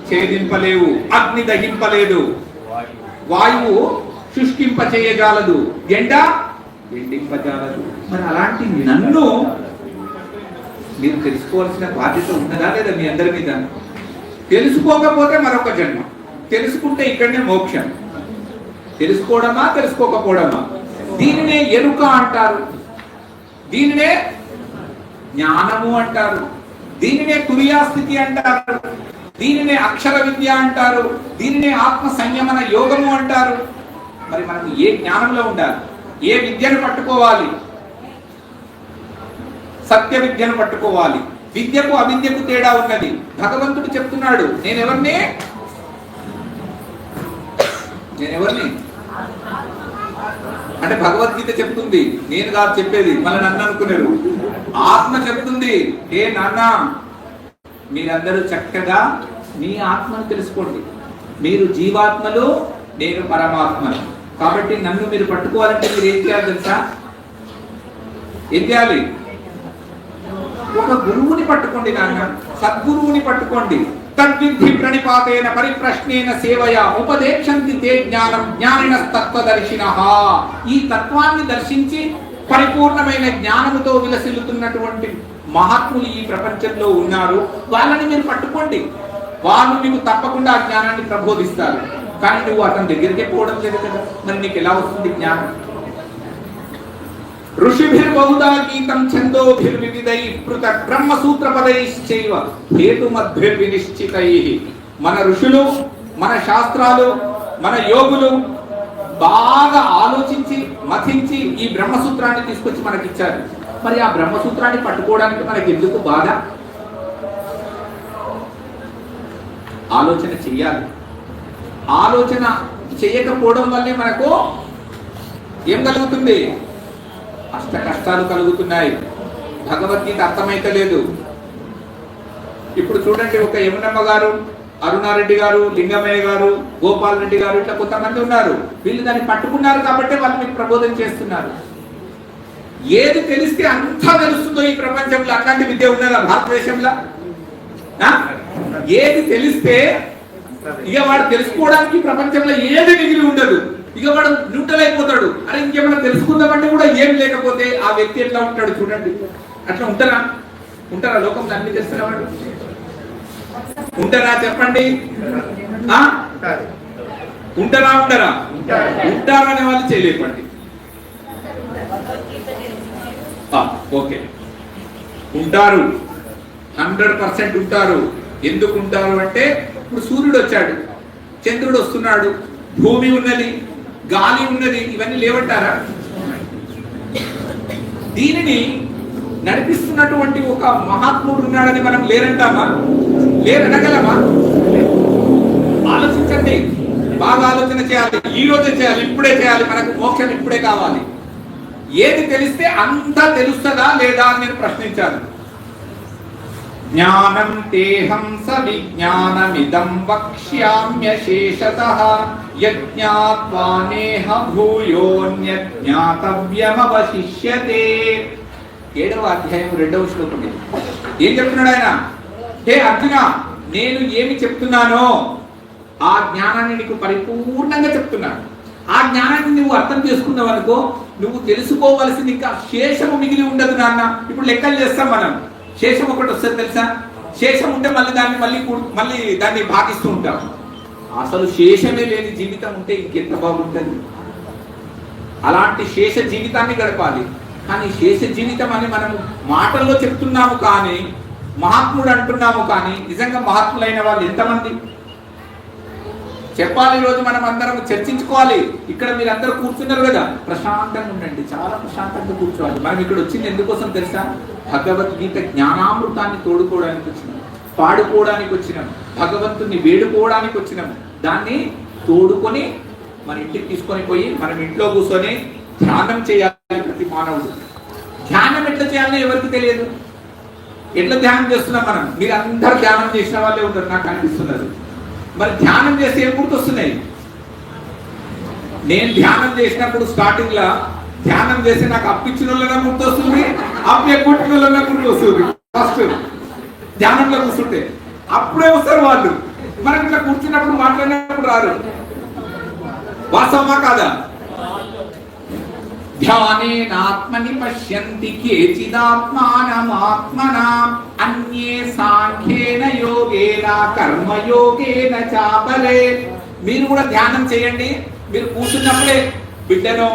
ఛేదింపలేవు, అగ్ని దహింపలేదు, వాయువు శుష్కింప చేయజాలదు, ఎండ ఎండింపజాలదు. మరి అలాంటి నన్ను మీరు తెలుసుకోవాల్సిన బాధ్యత ఉన్నదా లేదా మీ అందరి మీద? తెలుసుకోకపోతే మరొక జన్మ, తెలుసుకుంటే ఇక్కడనే మోక్షం. తెలుసుకోవడమా తెలుసుకోకపోవడమా? దీనినే ఎరుక అంటారు, దీనినే జ్ఞానము అంటారు, దీనినే తుర్యాస్థితి అంటారు, దీనినే అక్షర విద్య అంటారు, దీనినే ఆత్మ సంయమన యోగము అంటారు. మరి మనకు ఏ జ్ఞానంలో ఉండాలి? ఏ విద్యను పట్టుకోవాలి? సత్య విద్యను పట్టుకోవాలి. విద్యకు అవిద్యకు తేడా ఉన్నది. భగవంతుడు చెప్తున్నాడు, నేనెవరిని అంటే భగవద్గీత చెప్తుంది, నేను కాదు చెప్పేది, మళ్ళీ నన్ను అనుకున్నారు. ఆత్మ చెప్తుంది, ఏ నాన్న మీరందరూ చక్కగా మీ ఆత్మను తెలుసుకోండి. మీరు జీవాత్మలు, నేను పరమాత్మను. కాబట్టి నన్ను మీరు పట్టుకోవాలంటే మీరు ఏం చేయాలి తెలుసా? ఏం చేయాలి? ఒక గురువుని పట్టుకోండి నాన్న, సద్గురువుని పట్టుకోండి. తద్విద్ధి ప్రణిపాతేన పరిప్రశ్నేన సేవయా ఉపదేశంతి తే జ్ఞానం జ్ఞానినః తత్వదర్శినః. ఈ తత్వాన్ని దర్శించి పరిపూర్ణమైన జ్ఞానముతో విలసిల్లుతున్నటువంటి మహాత్ములు ఈ ప్రపంచంలో ఉన్నారు. వాళ్ళని మీరు పట్టుకోండి, వాళ్ళు నీకు తప్పకుండా ఆ జ్ఞానాన్ని ప్రబోధిస్తారు. కానీ నువ్వు అతని దగ్గరికే పోవడం లేదు కదా, మరి నీకు ఎలా వస్తుంది జ్ఞానం? ఋషిభిర్బహుదా గీతం ఛందోభిర్వివిధై పృథక్ బ్రహ్మసూత్రపదైశ్చైవ హేతుమద్భిర్వినిశ్చితైః. మన ఋషులు, మన శాస్త్రాలు, మన యోగులు బాగా ఆలోచించి మథించి ఈ బ్రహ్మసూత్రాన్ని తీసుకొచ్చి మనకిచ్చారు. మరి ఆ బ్రహ్మసూత్రాన్ని పట్టుకోవడానికి మనకి ఎందుకు బాధ? ఆలోచన చెయ్యాలి. ఆలోచన చేయకపోవడం వల్లే మనకు ఏం కలుగుతుంది? అష్ట కష్టాలు కలుగుతున్నాయి. భగవద్గీత అర్థమైతే లేదు. ఇప్పుడు చూడండి, ఒక యమునమ్మ గారు, అరుణారెడ్డి గారు, లింగమయ్య గారు, గోపాల్ రెడ్డి గారు, ఇట్లా కొంతమంది ఉన్నారు. వీళ్ళు దాన్ని పట్టుకున్నారు కాబట్టి వాళ్ళు మీకు ప్రబోధన చేస్తున్నారు. ఏది తెలిస్తే అంతా తెలుస్తుందో ఈ ప్రపంచంలో, అట్లాంటి విద్య ఉన్నదా భారతదేశంలో? ఏది తెలిస్తే ఇక వాడు తెలుసుకోవడానికి ప్రపంచంలో ఏది మిగిలి ఉండదు. ఇక వాడు న్యూట్రల్ అయిపోతాడు. అరే ఇంకేమైనా తెలుసుకుందామంటే కూడా ఏం లేకపోతే ఆ వ్యక్తి ఎట్లా ఉంటాడు చూడండి. అట్లా ఉంటారా లోకంలో అన్ని తెలుస్తున్న వాడు? ఉంటారా చెప్పండి? ఉంటారా అనే వాళ్ళు చేయలేపండి. ఓకే, ఉంటారు, 100% ఉంటారు. ఎందుకు ఉంటారు అంటే, ఇప్పుడు సూర్యుడు వచ్చాడు, చంద్రుడు వస్తున్నాడు, భూమి ఉన్నది, గాలి ఉన్నది, ఇవన్నీ లేవంటారా? దీనిని నడిపిస్తున్నటువంటి ఒక మహాత్ముడు ఉన్నాడని మనం లేరనగలమా? ఆలోచించండి, బాగా ఆలోచన చేయాలి. ఈ రోజే చేయాలి, ఇప్పుడే చేయాలి. మనకు మోక్షం ఇప్పుడే కావాలి. ఏది తెలిస్తే అంతా తెలుస్తుందా లేదా అని నేను ప్రశ్నించాను. జ్ఞానం తేహం స విజ్ఞానమిదం వక్ష్యామ్యశేషతః యజ్ఞాత్వా నేహ భూయోన్యజ్ఞాతవ్యమవశిష్యతే. 7వ అధ్యాయం 2వ శ్లోకం. ఏం చెప్తున్నాడు ఆయన? హే అర్జున, నేను ఏమి చెప్తున్నానో ఆ జ్ఞానాన్ని నీకు పరిపూర్ణంగా చెప్తున్నాను. ఆ జ్ఞానాన్ని నువ్వు అర్థం చేసుకున్నావు అనుకో, నువ్వు తెలుసుకోవలసింది ఇంకా శేషము మిగిలి ఉండదు నాన్న. ఇప్పుడు లెక్కలు చేస్తాం మనం, శేషం ఒకటి వస్తుంది తెలుసా? శేషం ఉంటే మళ్ళీ దాన్ని భాగిస్తూ ఉంటాం. అసలు శేషమే లేని జీవితం ఉంటే ఇంకెంత బాగుంటుంది. అలాంటి శేష జీవితాన్ని గడపాలి. కానీ శేష జీవితం అని మనం మాటల్లో చెప్తున్నాము, కానీ మహాత్ముడు అంటున్నాము, కానీ నిజంగా మహాత్ములైన వాళ్ళు ఎంతమంది చెప్పాలి? ఈరోజు మనం అందరం చర్చించుకోవాలి. ఇక్కడ మీరు అందరూ కూర్చున్నారు కదా, ప్రశాంతంగా ఉండండి, చాలా ప్రశాంతంగా కూర్చోవాలి. మనం ఇక్కడ వచ్చింది ఎందుకోసం తెలుసా? భగవద్గీత జ్ఞానామృతాన్ని తోడుకోవడానికి వచ్చినాం, పాడుకోవడానికి వచ్చినాం, భగవంతుని వేడుకోవడానికి వచ్చినాం. దాన్ని తోడుకొని మన ఇంటికి తీసుకొని పోయి మనం ఇంట్లో కూర్చొని ధ్యానం చేయాలి. ప్రతి మానవుడు ధ్యానం ఎట్లా చేయాలో ఎవరికి తెలియదు. ఎట్లా ధ్యానం చేస్తున్నాం మనం? మీరు అందరూ ధ్యానం చేసిన వాళ్ళే ఉంటారు నాకు అనిపిస్తున్నది. మరి ధ్యానం చేస్తే ఏం గుర్తొస్తున్నాయి? నేను ధ్యానం చేసినప్పుడు స్టార్టింగ్ లా ధ్యానం చేసి నాకు అప్పించిన వాళ్ళగా గుర్తొస్తుంది, అప్పెక్కొట్టిన వాళ్ళగా గుర్తొస్తుంది. ఫస్ట్ ధ్యానంలో కూర్చుంటే అప్పుడే వస్తారు వాళ్ళు. మనం ఇట్లా కూర్చున్నప్పుడు మాట్లాడినప్పుడు రారు. వాస్తవమా కాదా? ధ్యానేనాత్మని పశ్యంతి కేచిదాత్మానమాత్మనా అన్యే సాంఖ్యేన యోగేన కర్మయోగేన చాపలే. మీరు కూడా ధ్యానం చేయండి. మీరు కూర్చున్నప్పుడే బిడ్డనో,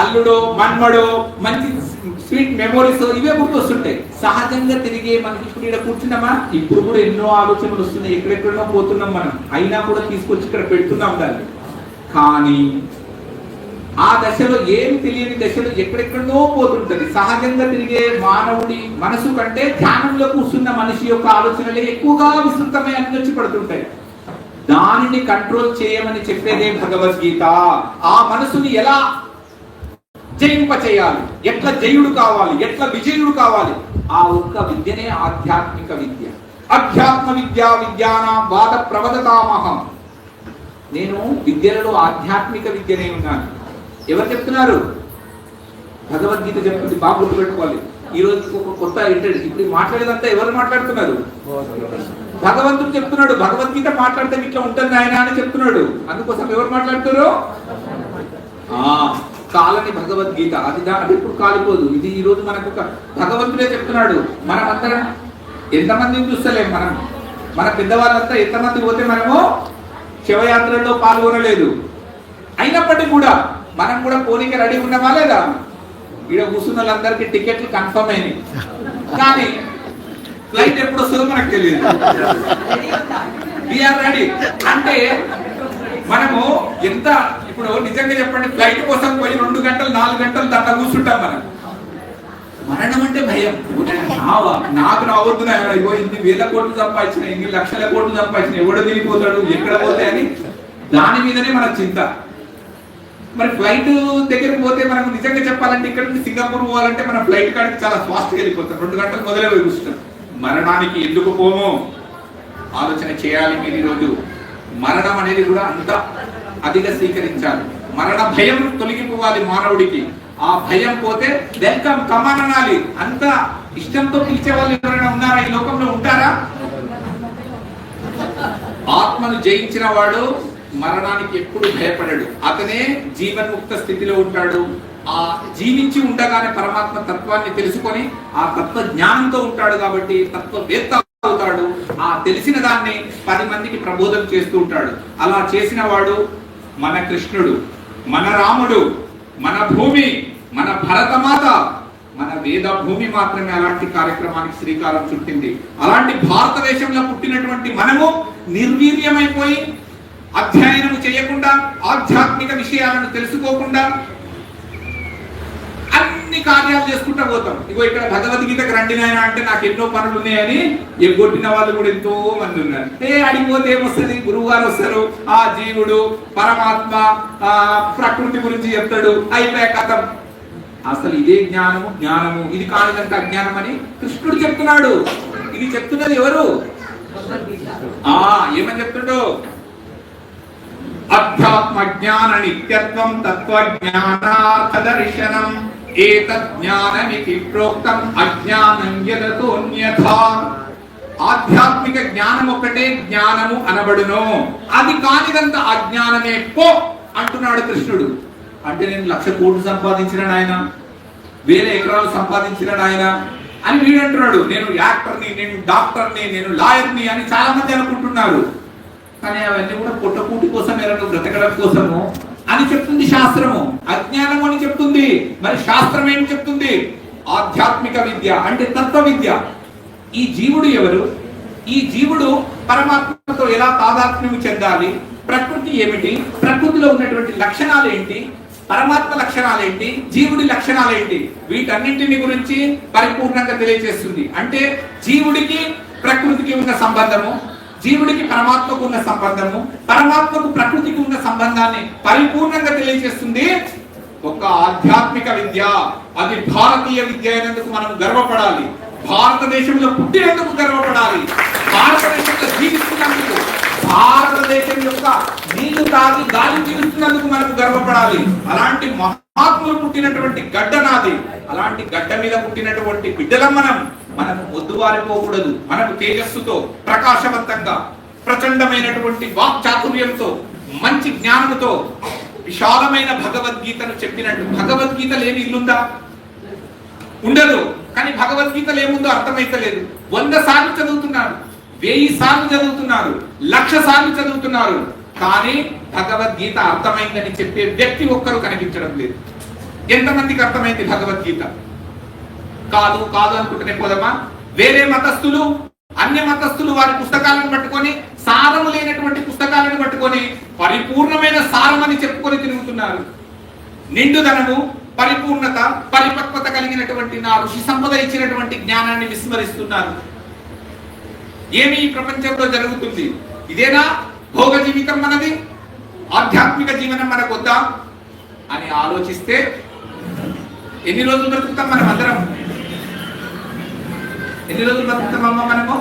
అల్లుడో, మన్మడో, మంచి స్వీట్ మెమోరీస్ ఇవే గుర్తొస్తుంటాయి. సహజంగా తిరిగే మనకి ఇప్పుడు ఇక్కడ కూర్చున్నామా, ఇప్పుడు కూడా ఎన్నో ఆలోచనలు వస్తున్నాయి, ఎక్కడెక్కడో పోతున్నాం మనం, అయినా కూడా తీసుకొచ్చి ఇక్కడ పెడుతున్నాం దాన్ని. కానీ ఆ దశలో ఏమి తెలియని దశలో ఎక్కడెక్కడో పోతుంటది. సహజంగా తిరిగే మానవుడి మనసు కంటే ధ్యానంలో కూర్చున్న మనిషి యొక్క ఆలోచనలే ఎక్కువగా విస్తృతమై అన్ని వచ్చి పడుతుంటాయి. దానిని కంట్రోల్ చేయమని చెప్పేదే భగవద్గీత. ఆ మనసుని ఎలా జయింప చేయాలి, ఎట్లా జయుడు కావాలి, ఎట్లా విజయుడు కావాలి, ఆ ఒక్క విద్యనే ఆధ్యాత్మిక విద్య. అధ్యాత్మ విద్యా విద్యానాం వాద ప్రవదతామహం. నేను విద్యలలో ఆధ్యాత్మిక విద్యనే ఉన్నాను. ఎవరు చెప్తున్నారు? భగవద్గీత చెప్తుంది. బాగా గుర్తుపెట్టుకోవాలి. ఈ రోజు ఒక కొత్త ఇప్పుడు మాట్లాడేదంతా ఎవరు మాట్లాడుతున్నారు? భగవంతుడు చెప్తున్నాడు. భగవద్గీత మాట్లాడితే ఇట్లా ఉంటుంది ఆయన అని చెప్తున్నాడు. అందుకోసం ఎవరు మాట్లాడుతారు? కాలని భగవద్గీత. అది ఎప్పుడు కాలిపోదు. ఇది ఈ రోజు మనకు భగవంతుడే చెప్తున్నాడు. మనం అందరం ఎంతమందిని చూస్తలేం. మనం మన పెద్దవాళ్ళంతా ఎంతమంది పోతే మనము శివయాత్రల్లో పాల్గొనలేదు. అయినప్పటికీ కూడా మనం కూడా పోనీకి రెడీ ఉన్నామా లేదా? ఇక్కడ కూర్చున్న వాళ్ళందరికీ టికెట్లు కన్ఫర్మ్ అయినాయి, కానీ ఫ్లైట్ ఎప్పుడు వస్తుందో మనకు తెలియదు. రెడీ అంటే మనము ఎంత ఇప్పుడు నిజంగా చెప్పండి, ఫ్లైట్ కోసం పోయి 2 గంటలు 4 గంటలు దాంట్లో కూర్చుంటాం. మనం మరణం అంటే భయం. నాకు రావద్దు, ఇన్ని వేల కోట్లు సంపాదించిన, ఇన్ని లక్షల కోట్లు సంపాదించిన, ఎవడు తిరిగిపోతాడు, ఎక్కడ పోతాయని దాని మీదనే మన చింత. మరి ఫ్లైట్ దగ్గరికి పోతే మనకు నిజంగా చెప్పాలంటే ఇక్కడ నుంచి సింగపూర్ పోవాలంటే మన ఫ్లైట్ కాడికి చాలా ఫాస్ట్గా వెళ్ళిపోతాం, 2 గంటలు మొదలే పోయి కూర్చుంటాం. మరణానికి ఎందుకు పోమో ఆలోచన చేయాలి మీరు. ఈరోజు మరణం అనేది కూడా అంత అధిక స్వీకరించాలి. మరణ భయం తొలగిపోవాలి మానవుడికి. ఆ భయం పోతే వెల్కమ్ కమాన్ అనాలి. అంత ఇష్టంతో పిలిచే వాళ్ళు ఎవరైనా ఉన్నారా ఈ లోకంలో? ఉంటారా? ఆత్మను జయించిన వాడు మరణానికి ఎప్పుడు భయపడడు. అతనే జీవన్ముక్త స్థితిలో ఉంటాడు. ఆ జీవించి ఉండగానే పరమాత్మ తత్వాన్ని తెలుసుకొని ఆ తత్వ జ్ఞానంతో ఉంటాడు. కాబట్టి తత్వవేత్త అవుతాడు. ఆ తెలిసిన దాన్ని 10 మందికి ప్రబోధం చేస్తూ ఉంటాడు. అలా చేసిన వాడు మన కృష్ణుడు, మన రాముడు, మన భూమి, మన భరతమాత, మన వేద భూమి మాత్రమే అలాంటి కార్యక్రమానికి శ్రీకారం చుట్టింది. అలాంటి భారతదేశంలో పుట్టినటువంటి మనము నిర్వీర్యమైపోయి అధ్యయనం చేయకుండా, ఆధ్యాత్మిక విషయాలను తెలుసుకోకుండా అన్ని కార్యాలు చేసుకుంటూ పోతాం. ఇగో ఇక్కడ భగవద్గీతకు రండి నాయన అంటే నాకు ఎన్నో పనులు ఉన్నాయని ఎగ్గొట్టిన వాళ్ళు కూడా ఎంతో మంది ఉన్నారు. అడిగిపోతే ఏమొస్తుంది? గురువు గారు వస్తారు, ఆ జీవుడు పరమాత్మ ప్రకృతి గురించి చెప్తాడు, అయిపోయా కథం. అసలు ఇదే జ్ఞానము. జ్ఞానము ఇది కానిదంటే అజ్ఞానం అని కృష్ణుడు చెప్తున్నాడు. ఇది చెప్తున్నది ఎవరు? ఏమని చెప్తుండో? అధ్యాత్మ జ్ఞాన నిత్యత్వం తత్వజ్ఞానార్థ దర్శనం ఏతజ్ఞానమితి ప్రోక్తం అజ్ఞానం యదతోన్యథా. ఆధ్యాత్మిక జ్ఞానం ఒకటే జ్ఞానము అనబడును, అది కానిదంత అజ్ఞానమే పో అంటున్నాడు కృష్ణుడు. అంటే నేను 1,00,000 కోట్లు సంపాదించిన ఆయన, 1000 ఎకరాలు సంపాదించిన ఆయన అని వీడు అంటున్నాడు. నేను యాక్టర్ని, నేను డాక్టర్ని, నేను లాయర్ని అని చాలా మంది అనుకుంటున్నారు. కానీ అవన్నీ కూడా పొట్టకూటి కోసం, ఎవరు బ్రతకడం కోసము అని చెప్తుంది శాస్త్రము. అజ్ఞానము అని చెప్తుంది. మరి శాస్త్రం ఏం చెప్తుంది? ఆధ్యాత్మిక విద్య అంటే తత్వ విద్య. ఈ జీవుడు ఎవరు? ఈ జీవుడు పరమాత్మతో ఎలా తాదాత్మ్యం చెందాలి? ప్రకృతి ఏమిటి? ప్రకృతిలో ఉన్నటువంటి లక్షణాలు ఏంటి? పరమాత్మ లక్షణాలు ఏంటి? జీవుడి లక్షణాలు ఏంటి? వీటన్నింటిని గురించి పరిపూర్ణంగా తెలియజేస్తుంది. అంటే జీవుడికి ప్రకృతికి ఉన్న సంబంధము, జీవుడికి పరమాత్మకు ఉన్న సంబంధము, పరమాత్మకు ప్రకృతికి ఉన్న సంబంధాన్ని పరిపూర్ణంగా తెలియజేస్తుంది ఒక ఆధ్యాత్మిక విద్య. అది భారతీయ విద్య అయినందుకు మనం గర్వపడాలి. భారతదేశంలో పుట్టినందుకు గర్వపడాలి. భారతదేశంలో జీవిస్తున్నందుకు, భారతదేశం యొక్క నీళ్లు తాగి గాలి పీలుస్తున్నందుకు మనకు గర్వపడాలి. అలాంటి మహాత్ములు పుట్టినటువంటి గడ్డ నాది. అలాంటి గడ్డ మీద పుట్టినటువంటి బిడ్డలం మనము మొద్దువారిపోకూడదు. మనకు తేజస్సుతో, ప్రకాశవంతంగా, ప్రచండమైనటువంటి వాక్చాతుర్యంతో, మంచి జ్ఞానంతో విశాలమైన భగవద్గీతను చెప్పినట్టు. భగవద్గీత లేని ఇల్లుందా? ఉండదు. కానీ భగవద్గీతలు ఏముందో అర్థమైతలేదు. 100 సార్లు చదువుతున్నారు, 1000 సార్లు చదువుతున్నారు, 1,00,000 సార్లు చదువుతున్నారు. కానీ భగవద్గీత అర్థమైందని చెప్పే వ్యక్తి ఒక్కరు కనిపించడం లేదు. ఎంతమందికి అర్థమైంది భగవద్గీత? కాదు కాదు అనుకుంటూనే పోదమా? వేరే మతస్థులు, అన్య మతస్థులు వారి పుస్తకాలను పట్టుకొని, సారము లేనటువంటి పుస్తకాలను పట్టుకొని పరిపూర్ణమైన సారమని చెప్పుకొని తిరుగుతున్నారు. నిండుదనము, పరిపూర్ణత, పరిపక్వత కలిగినటువంటి నా ఋషి సంపద ఇచ్చినటువంటి జ్ఞానాన్ని విస్మరిస్తున్నారు. ఏమి ఈ ప్రపంచంలో జరుగుతుంది? ఇదేనా భోగ జీవితం మనది? ఆధ్యాత్మిక జీవనం మనకు వద్దా అని ఆలోచిస్తే ఎన్ని రోజులు బ్రతుకుతాం మనం అందరం? ఎన్ని రోజులు బతుకుతామమ్మా మనము?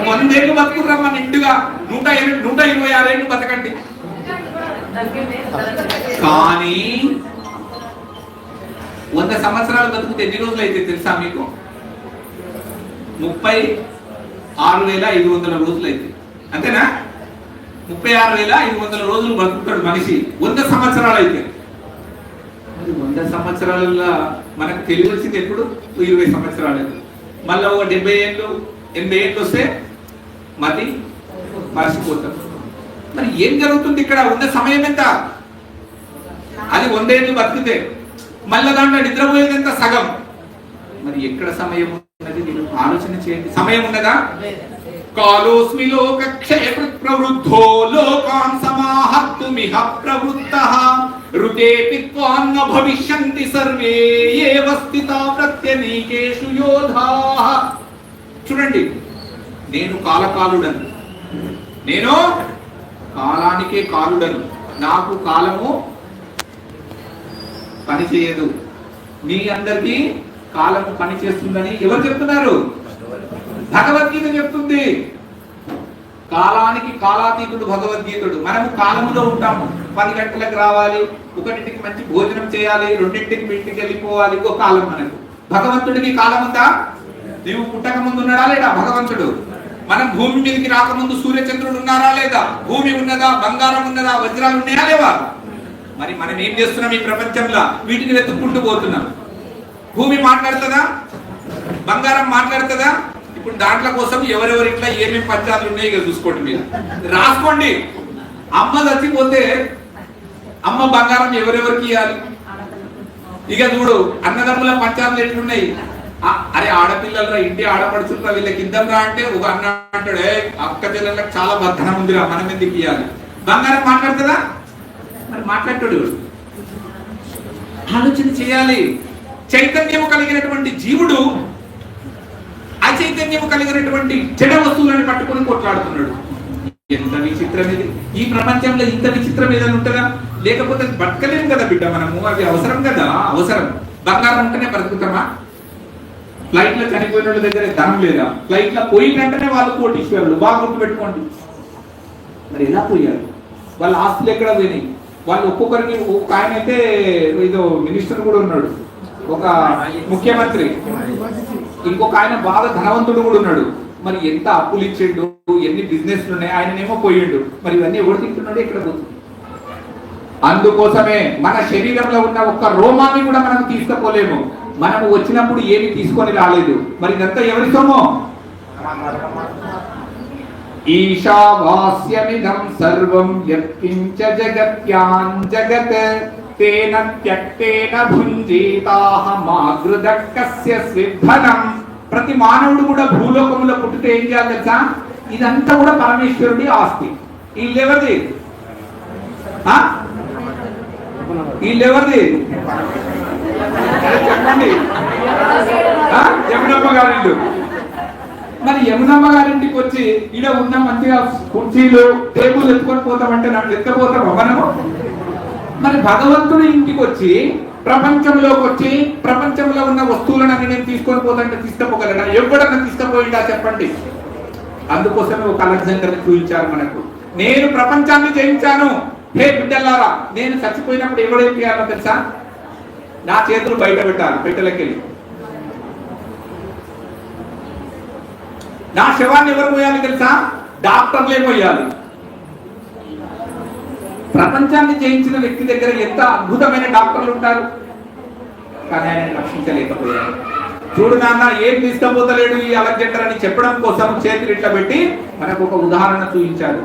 100 ఏళ్ళు బతుకుతామా నిండుగా? 126 ఏళ్ళు బతకండి. కానీ 100 సంవత్సరాలు బతుకుతే ఎన్ని రోజులు అయితే తెలుసా మీకు? 36,500 రోజులు అయితే. అంతేనా? 36,500 రోజులు బతుకుతాడు మనిషి 100 సంవత్సరాలు అయితే. 100 సంవత్సరాలలో మనకు తెలివి వచ్చింది ఎప్పుడు? 20 సంవత్సరాలు. మళ్ళీ ఒక 70 ఏళ్ళు 80 ఏళ్ళు వస్తే మతి మర్చిపోతాం. మరి ఏం జరుగుతుంది ఇక్కడ? ఉన్న సమయం ఎంత? అది 100 ఏళ్ళు బతికితే మళ్ళీ దాంట్లో నిద్రపోయేది ఎంత? సగం. మరి ఎక్కడ సమయం ఉన్నది? మీరు ఆలోచన చేయండి. సమయం ఉన్నదా? కాలోస్మి లోకక్షయ ప్రవృద్ధో లోకాన్ సమాహర్తుమిహ ప్రవృత్తః ఋతేపి త్వాన్న భవిష్యంతి సర్వే ఏవ స్థితా ప్రత్యనీకేషు యోధాః. చూడండి, నేను కాలకాలుడను, నేను కాలానికే కాలుడను, నాకు కాలము పని చేయదు. మీ అందరికీ కాలము పని చేస్తుందని ఎవరు చెప్తున్నారు? భగవద్గీత చెప్తుంది. కాలానికి కాలాతీతుడు భగవద్గీతుడు. మనము కాలములో ఉంటాము. 10 గంటలకు రావాలి, 1ంటికి మంచి భోజనం చేయాలి, 2ంటికి ఇంటికి వెళ్ళిపోవాలి. ఇంకో కాలం మనకు. భగవంతుడికి కాలం ఉందా? నీవు పుట్టక ముందు ఉన్నాడా లేడా భగవంతుడు? మనం భూమి మీదకి రాకముందు సూర్యచంద్రుడు ఉన్నారా లేదా? భూమి ఉన్నదా? బంగారం ఉన్నదా? వజ్రాలు ఉన్నాయా లేవా? మరి మనం ఏం చేస్తున్నాం? ఈ ప్రపంచంలో వీటిని వెతుక్కుంటూ పోతున్నాం. భూమి మాట్లాడుతుందా? బంగారం మాట్లాడుతుందా? ఇప్పుడు దాంట్లో కోసం ఎవరెవరి ఇట్లా ఏమేమి పంచాలు ఉన్నాయి ఇక చూసుకోండి, మీరు రాసుకోండి. అమ్మ చచ్చిపోతే అమ్మ బంగారం ఎవరెవరికి ఇవ్వాలి? ఇక చూడు, అన్నదమ్ముల పంచాలు ఎట్లున్నాయి. అరే ఆడపిల్లలరా, ఇంటి ఆడపడుచులరా, వీళ్ళకి ఇద్దాంరా అంటే ఒక అన్న అంటాడు, అక్క పిల్లలకు చాలా ధనం ఉందిరా, మనం ఎందుకు ఇవ్వాలి? బంగారం మాట్లాడుతుందా? మరి మాట్లాడతాడు. ఆలోచన చేయాలి. చైతన్యము కలిగినటువంటి జీవుడు అచైతన్యము కలిగినటువంటి జడ వస్తువులను పట్టుకొని కొట్లాడుతున్నాడు. ఎంత విచిత్రం ఇది! ఈ ప్రపంచంలో ఇంత విచిత్రం ఏదైనా ఉంటుందా? లేకపోతే బతకలేము కదా బిడ్డ మనము. అవి అవసరం కదా, అవసరం. బంగారం ఉంటేనే బ్రతుకుతామా? ఫ్లైట్ లో చనిపోయిన వాళ్ళ దగ్గర ధనం లేదా? ఫ్లైట్ లో పోయినంటేనే వాళ్ళు కోటీశ్వరులు. బాగా గుర్తు పెట్టుకోండి. మరి ఎలా పోయారు? వాళ్ళ ఆస్తులు ఎక్కడ పోయినాయి? వాళ్ళు ఒక్కొక్కరికి, ఒక ఆయన అయితే ఏదో మినిస్టర్ కూడా ఉన్నాడు, ఒక ముఖ్యమంత్రి, ఇంకొక ఆయన బాగా ధనవంతుడు కూడా ఉన్నాడు. మరి ఎంత అప్పులు ఇచ్చిండు, ఎన్ని బిజినెస్లు ఉన్నాయి, ఆయననేమో పోయిండు. మరి ఇవన్నీ ఎవరు తింటున్నాడు? ఎక్కడ పోతుంది? అందుకోసమే మన శరీరంలో ఉన్న ఒక్క రోమాన్ని కూడా మనం తీసుకుపోలేము. మనము వచ్చినప్పుడు ఏమి తీసుకొని రాలేదు. మరి ఇదంతా ఎవరి సొమ్ము? ఈశావాస్యమిదం సర్వం యత్కించ జగత్యాం జగత్ తేన త్యక్తేన భుంజీతాః మాగృదక్కస్య స్విద్ధనం. ప్రతి మానవుడు కూడా భూలోకములో పుట్టితే ఏం చేయాలి తెలుసా? ఇదంతా కూడా పరమేశ్వరుడి ఆస్తి. వీళ్ళెవరిది? వీళ్ళెవరిది చెప్పండి. యమునమ్మ గారిండు. మరి యమునమ్మ గారింటికి వచ్చి ఈడ ఉన్న మంచిగా కుర్చీలు టేబుల్ ఎత్తుకొని పోతామంటే నాకు ఎత్తపోతామా మనము? మరి భగవంతుడి ఇంటికి వచ్చి, ప్రపంచంలోకి వచ్చి, ప్రపంచంలో ఉన్న వస్తువులను నేను తీసుకొని పోతాంటే తీసుకుపోగలడా? ఎవడన్నా తీసుకుపోయిందా చెప్పండి? అందుకోసమే ఒక అలెగ్జాండర్ చూపించారు మనకు. నేను ప్రపంచాన్ని జయించాను. హే బిడ్డలారా, నేను చచ్చిపోయినప్పుడు ఎవడేం చేయాలో తెలుసా? నా చేతులు బయట పెట్టాలి, పెట్టెలకెళ్ళి. నా శవాన్ని ఎవరు పోయాలి తెలుసా? డాక్టర్లే పోయాలి. ప్రపంచాన్ని జయించిన వ్యక్తి దగ్గర ఎంత అద్భుతమైన డాక్టర్లు ఉంటారు, కానీ ఆయన రక్షించలేకపోయారు. చూడు నాన్న, ఏం తీసుకపోతలేడు ఈ అలెగ్జాండర్ అని చెప్పడం కోసం చేతులు ఇట్లా పెట్టి మనకు ఒక ఉదాహరణ చూపించారు.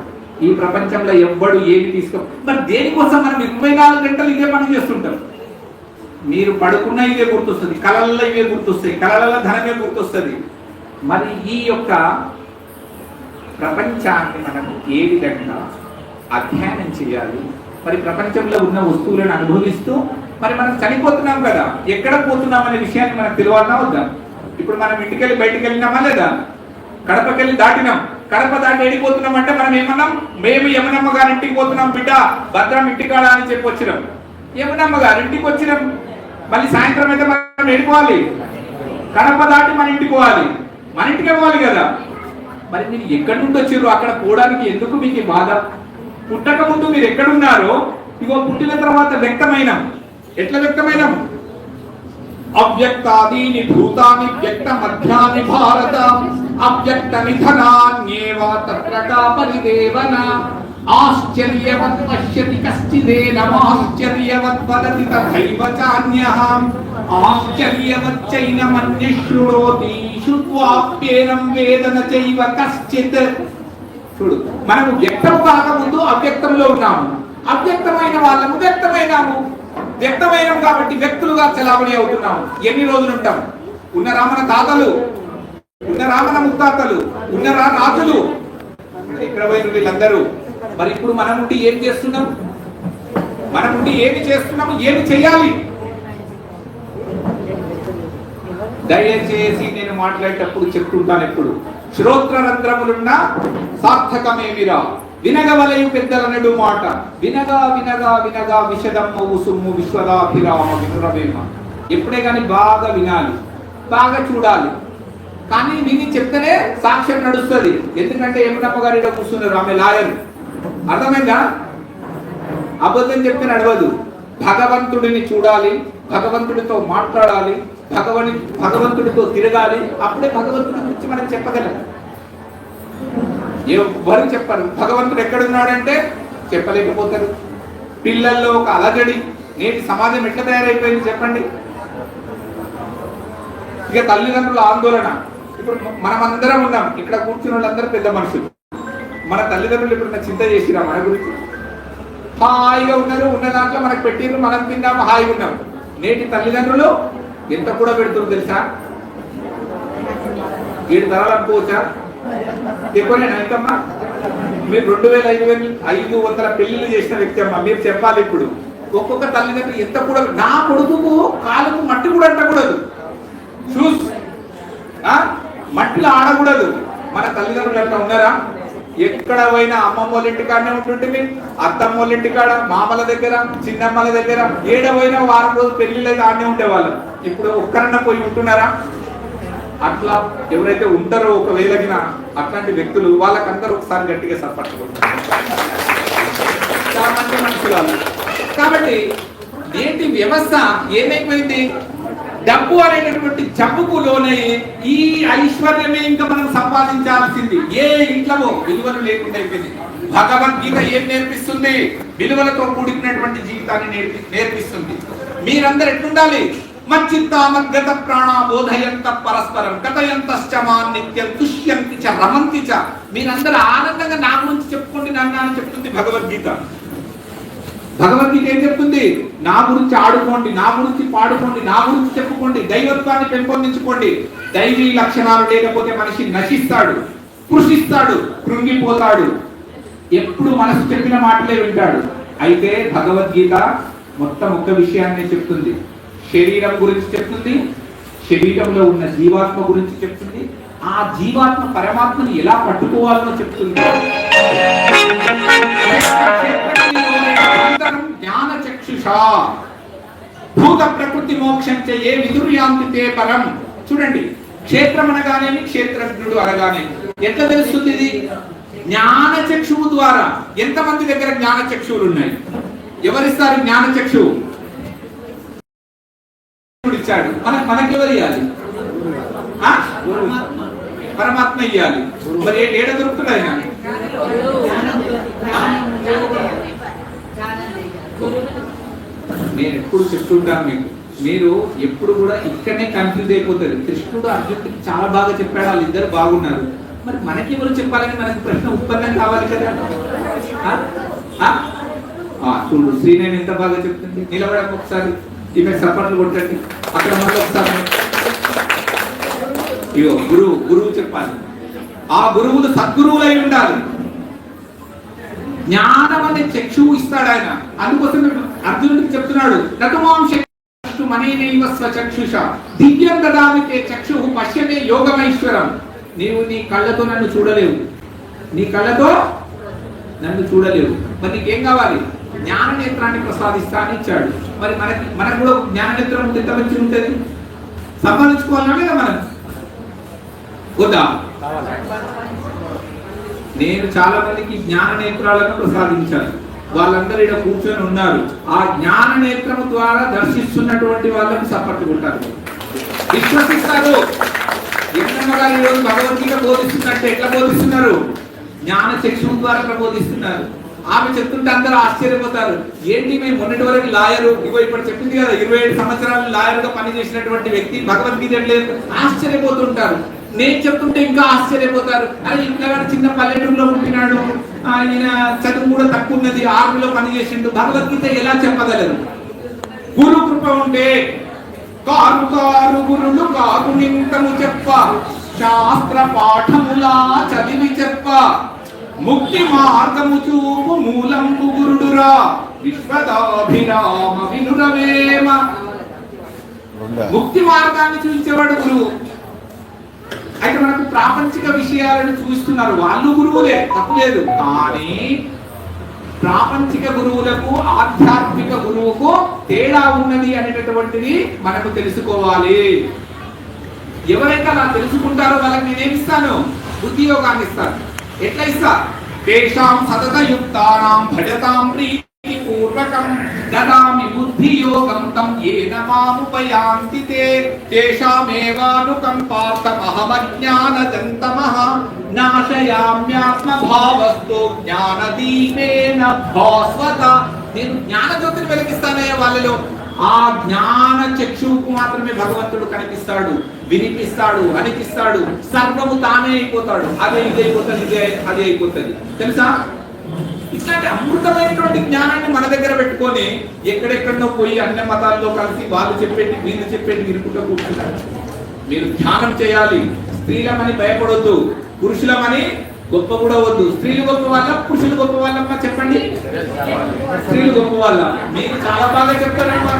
ఈ ప్రపంచంలో ఎవ్వడు ఏమి తీసుకో. మరి దేనికోసం మనం 24 గంటలు ఇదే పని చేస్తుంటాం. మీరు పడుకున్న ఇవే గుర్తొస్తుంది, కళల్లో ఇవే గుర్తొస్తాయి, కళలలో ధనమే గుర్తొస్తుంది. మరి ఈ యొక్క ప్రపంచాన్ని మనము ఏ విధంగా అధ్యయనం చేయాలి? మరి ప్రపంచంలో ఉన్న వస్తువులను అనుభవిస్తూ మరి మనం చనిపోతున్నాం కదా, ఎక్కడ పోతున్నాం అనే విషయాన్ని మనకు తెలియాలన్నా వద్దా? ఇప్పుడు మనం ఇంటికెళ్ళి బయటికి వెళ్ళినామా లేదా? కడపకెళ్ళి దాటినాం. కడప దాటి వెళ్ళిపోతున్నాం అంటే మనం ఏమన్నాం? మేము యమునమ్మ గారి ఇంటికి పోతున్నాం బిడ్డ, భద్రం ఇంటికాడ అని చెప్పి వచ్చినాం. యమునమ్మ గారి ఇంటికి వచ్చినాం. మళ్ళీ సాయంత్రం అయితే మనం వెళ్ళిపోవాలి. కడప దాటి మన ఇంటికి పోవాలి, మన ఇంటికి పోవాలి కదా. మరి మీరు ఎక్కడి నుండి వచ్చారు? అక్కడ పోవడానికి ఎందుకు మీకు బాధ? పుట్టక ముందు మీరు ఎక్కడున్నారో ఇగో పుట్టిన తర్వాత వ్యక్తమైనాం. ఎట్లా వ్యక్తమైనాం? అవ్యక్తాదీని భూతాని వ్యక్త మధ్యాని భారత అవ్యక్త నిధనాన్యేవ తత్రకా పరిదేవన ఆశ్చర్యవత్ పశ్యతి కశ్చిదేనమాశ్చర్యవత్ వదతి తథైవ చాన్యః ఆశ్చర్యవచ్చైనమన్యశ్రుణోతి శ్రుత్వాప్యేనం వేదన చైవ కశ్చిత్. చూడు, మనము వ్యక్తం కాకముందు అవ్యక్తంలో ఉన్నాము, అవ్యక్తమైన వాళ్ళము వ్యక్తమైనాము, వ్యక్తమైనాం కాబట్టి వ్యక్తులుగా చలామణి అవుతున్నాము. ఎన్ని రోజులు ఉంటాం? ఉన్నరా మన తాతలు, ఉన్నరా మన ముత్తాతలు, ఉన్నరా రాజులు, ఎక్కడ పోయిన వీళ్ళందరూ? మరి ఇప్పుడు మన నుండి ఏం చేస్తున్నాం? మన నుండి ఏమి చేస్తున్నాము, ఏమి చేయాలి? దయచేసి నేను మాట్లాడేటప్పుడు చెప్తుంటాను ఎప్పుడు, శ్రోత్రరంధ్రములున్న సార్థకమేమిరా వినగవలయు పెద్దలనడు మాట, వినగా వినగా వినగా విషదమ్మవు సుమ్ము విశ్వదాభిరామ వినురవేమ. ఎప్పుడే కానీ బాగా వినాలి, బాగా చూడాలి. కానీ విని చెప్తేనే సాక్ష్యం నడుస్తుంది. ఎందుకంటే యమునమ్మ గారిలో కూర్చున్నారు, ఆమె లాయర్. అర్థమైందా? అబద్ధం చెప్తే నడవదు. భగవంతుడిని చూడాలి, భగవంతుడితో మాట్లాడాలి, భగవంతుడితో తిరగాలి. అప్పుడే భగవంతుడి గురించి మనం చెప్పగలం. ఎవరు చెప్పరు. భగవంతుడు ఎక్కడున్నాడంటే చెప్పలేకపోతారు. పిల్లల్లో ఒక అలజడి. నేటి సమాజం ఎట్లా తయారైపోయింది చెప్పండి? ఇక తల్లిదండ్రుల ఆందోళన. ఇప్పుడు మనమందరం ఉన్నాం, ఇక్కడ కూర్చున్న వాళ్ళందరూ పెద్ద మనుషులు. మన తల్లిదండ్రులు ఇప్పుడు చింత చేసిరా మన గురించి? హాయిగా ఉన్నారు, ఉన్న దాంట్లో మనకు పెట్టిర్రు, మనం తిన్నాము, హాయిగా ఉన్నాం. నేటి తల్లిదండ్రులు ఎంత కూడా పెడుతున్నారు తెలుసా? 7 తరాలు అనుకోవచ్చా? ఎక్కువనేనా? ఎంతమ్మా? మీరు 2500 పెళ్లిళ్ళు చేసిన వ్యక్తి అమ్మా. మీరు చెప్పాలి ఇప్పుడు ఒక్కొక్క తల్లిదండ్రులు ఎంత కూడా. నా కొడుకుకు కాలుకు మట్టి కూడా అంటకూడదు, షూస్ మట్టిలో ఆడకూడదు. మన తల్లిదండ్రులు ఎట్లా ఉన్నారా? ఎక్కడ పోయినా అమ్మమ్మ వాళ్ళ ఇంటికాడనే ఉంటుంటే, అత్తమ్మ వాళ్ళ ఇంటికాడ, మామల దగ్గర, చిన్నమ్మల దగ్గర, ఏడ పోయినా వారం రోజులు పెళ్లిళ్ళు అయితే ఆడనే ఉండేవాళ్ళు. ఇప్పుడు ఒక్కరన్నా పోయి ఉంటున్నారా? అట్లా ఎవరైతే ఉంటారో ఒకవేళ అట్లాంటి వ్యక్తులు, వాళ్ళకందరూ ఒకసారి గట్టిగా సపట్టుకుంటారు. చాలా మంచి మనుషులు. కాబట్టి నేటి వ్యవస్థ ఏమైపోయింది? డబ్బు అనేటటువంటి జబ్బుకు లోనయ్యి ఈ ఐశ్వర్యమే ఇంకా మనం సంపాదించాల్సింది. ఏ ఇంట్లో విలువలు లేకుండా అయిపోయింది. భగవద్గీత ఏం నేర్పిస్తుంది? విలువలతో కూడినటువంటి జీవితాన్ని నేర్పిస్తుంది. మీరందరూ ఎట్లుండాలి? మచ్చిత్తామద్గత ప్రాణ బోధయంత పరస్పరం కథయంతశ్చ మాన్ నిత్యం తుష్యంతి చ రమంతి చ. మీరందరూ ఆనందంగా నా గురించి చెప్పుకోండి నాన్న అని చెప్తుంది భగవద్గీత. భగవద్గీత ఏం చెప్తుంది? నా గురించి ఆడుకోండి, నా గురించి పాడుకోండి, నా గురించి చెప్పుకోండి, దైవత్వాన్ని పెంపొందించుకోండి. దైవీ లక్షణాలు లేకపోతే మనిషి నశిస్తాడు, కృషిస్తాడు, కృంగిపోతాడు. ఎప్పుడు మనసు చెప్పిన మాటలే వింటాడు. అయితే భగవద్గీత మొత్తం ఒక్క విషయాన్ని చెప్తుంది. శరీరం గురించి చెప్తుంది, శరీరంలో ఉన్న జీవాత్మ గురించి చెప్తుంది, ఆ జీవాత్మ పరమాత్మని ఎలా పట్టుకోవాలో చెప్తుంది. జ్ఞాన చక్షుషా భూత ప్రకృతి మోక్షం ఏ విదుర్యాంతి తే పరం. చూడండి, క్షేత్రం అనగానేమి, క్షేత్రజ్ఞుడు అనగానేమి ఎట్లా తెలుస్తుంది? ఇది జ్ఞాన చక్షువు ద్వారా. ఎంతమంది దగ్గర జ్ఞాన చక్షువులు ఉన్నాయి? ఎవరిస్తారు జ్ఞాన చక్షువు? ఇచ్చాడు. మనకెవరు ఇవ్వాలి? పరమాత్మ ఇవ్వాలి. మరి ఏడ దొరుకుతున్నాయి? నేను ఎప్పుడు చెప్తుంటాను మీకు, మీరు ఎప్పుడు కూడా ఇక్కడనే కన్ఫ్యూజ్ అయిపోతారు. కృష్ణుడు అర్జునుడికి చాలా బాగా చెప్పాడు, వాళ్ళిద్దరు బాగున్నారు. మరి మనకి ఎవరు చెప్పాలని మనకి ప్రశ్న ఉత్పన్నం కావాలి కదా. చూడు, శ్రీనేని ఎంత బాగా చెప్తుంది. నిలబడక ఒకసారి ఈమె సపర్లు కొట్టండి. అక్కడ మళ్ళీ ఒకసారి ఇగో గురువు చెప్పాలి. ఆ గురువులు సద్గురువులై ఉండాలి. జ్ఞానం అనే చక్షువు ఇస్తాడు ఆయన. అందుకోసం అర్జునుడికి చెప్తున్నాడు, నటుమాం చక్షు మనైనైవ స్వచక్షుష దివ్యం దదామి తే చక్షుః పశ్యతే యోగమైశ్వరం. నీవు నీ కళ్ళతో నన్ను చూడలేవు, నీ కళ్ళతో నన్ను చూడలేవు. మరి నీకేం కావాలి? జ్ఞాన నేత్రాన్ని ప్రసాదిస్తా అని ఇచ్చాడు. మరి మనకు కూడా జ్ఞాన నేత్రం ఎంత మంచి ఉంటుంది? సంపాదించుకోవాలన్నా లేదా మనం? వద్దా? నేను చాలా మందికి జ్ఞాన నేత్రాలను ప్రసాదించాను. వాళ్ళందరూ ఇక్కడ కూర్చొని ఉన్నారు. ఆ జ్ఞాన నేత్రము ద్వారా దర్శిస్తున్నటువంటి వాళ్ళని సపట్టుకుంటారు, విశ్వసిస్తారు. గారు ఈరోజు భగవద్గీత బోధిస్తున్నట్టు ఎట్లా బోధిస్తున్నారు? జ్ఞాన చక్షువు ద్వారా బోధిస్తున్నారు. ఆమె చెప్తుంటే అందరూ ఆశ్చర్యపోతారు. ఏంటి మేము మొన్నటి వరకు లాయరు, ఇగో ఇప్పుడు చెప్పింది కదా 27 సంవత్సరాలు లాయర్గా పనిచేసినటువంటి వ్యక్తి భగవద్గీత లేదు, ఆశ్చర్యపోతుంటారు. నేను చెప్తుంటే ఇంకా ఆశ్చర్యపోతారు. అరే ఇంట్లో చిన్న పల్లెటూరులో పుట్టినాడు, ఆయన చదువు కూడా తక్కువ ఉన్నది, ఆర్మీలో పనిచేసిండు, భగవద్గీత ఎలా చెప్పగలరు? గురు కృప ఉంటే కారు కారు గురులు కారు నింతము చెప్ప, శాస్త్ర పాఠములా చదివి చెప్ప, ముక్తి మార్గము చూపు మూలంబు గురుడురా, విశ్వదాభిరామ వినురవేమ. ముక్తి మార్గాన్ని చూపించేవాడు గురువు. అయితే మనకు ప్రాపంచిక విషయాలను చూస్తున్నారు, వాళ్ళు గురువులే, తప్పులేదు. కానీ ప్రాపంచిక గురువులకు ఆధ్యాత్మిక గురువుకు తేడా ఉన్నది అనేటటువంటిది మనకు తెలుసుకోవాలి. ఎవరైతే అలా తెలుసుకుంటారో వాళ్ళకి నేనేమిస్తాను? ఉద్యోగాన్ని ఇస్తాను. ఎట్లా ఇస్తా? తేషాం సతతయుక్తానాం భజతాం ప్రీతిపూర్వకం దదామి బుద్ధియోగం తం ఏన మాముపయాంతి తే తేషామేవానుకంపార్థం అహమజ్ఞానజంతమః నాశయామ్యాత్మభావస్తో జ్ఞానదీపేన భాస్వత. నేను జ్ఞానజ్యోతిని వెలిగిస్తానయ్యా వాళ్ళలో. ఆ జ్ఞాన చక్షువుకు మాత్రమే భగవంతుడు కనిపిస్తాడు, వినిపిస్తాడు, అనిపిస్తాడు. సర్వము తానే అయిపోతాడు. అదే ఇది అయిపోతుంది, ఇదే అది అయిపోతుంది. తెలుసా? ఇట్లాంటి అమృతమైనటువంటి జ్ఞానాన్ని మన దగ్గర పెట్టుకొని ఎక్కడెక్కడో పోయి అన్ని మతాల్లో కలిసి వాళ్ళు చెప్పేది వీళ్ళు చెప్పేది వినుకుంటూ కూర్చుంటారు. మీరు ధ్యానం చేయాలి. స్త్రీలమని భయపడొద్దు, పురుషులమని గొప్ప కూడా వద్దు. స్త్రీలు గొప్ప వాళ్ళ, పురుషులు గొప్ప వాళ్ళమ్మా చెప్పండి. స్త్రీలు గొప్ప వాళ్ళ. మీరు చాలా బాగా చెప్తారమ్మా.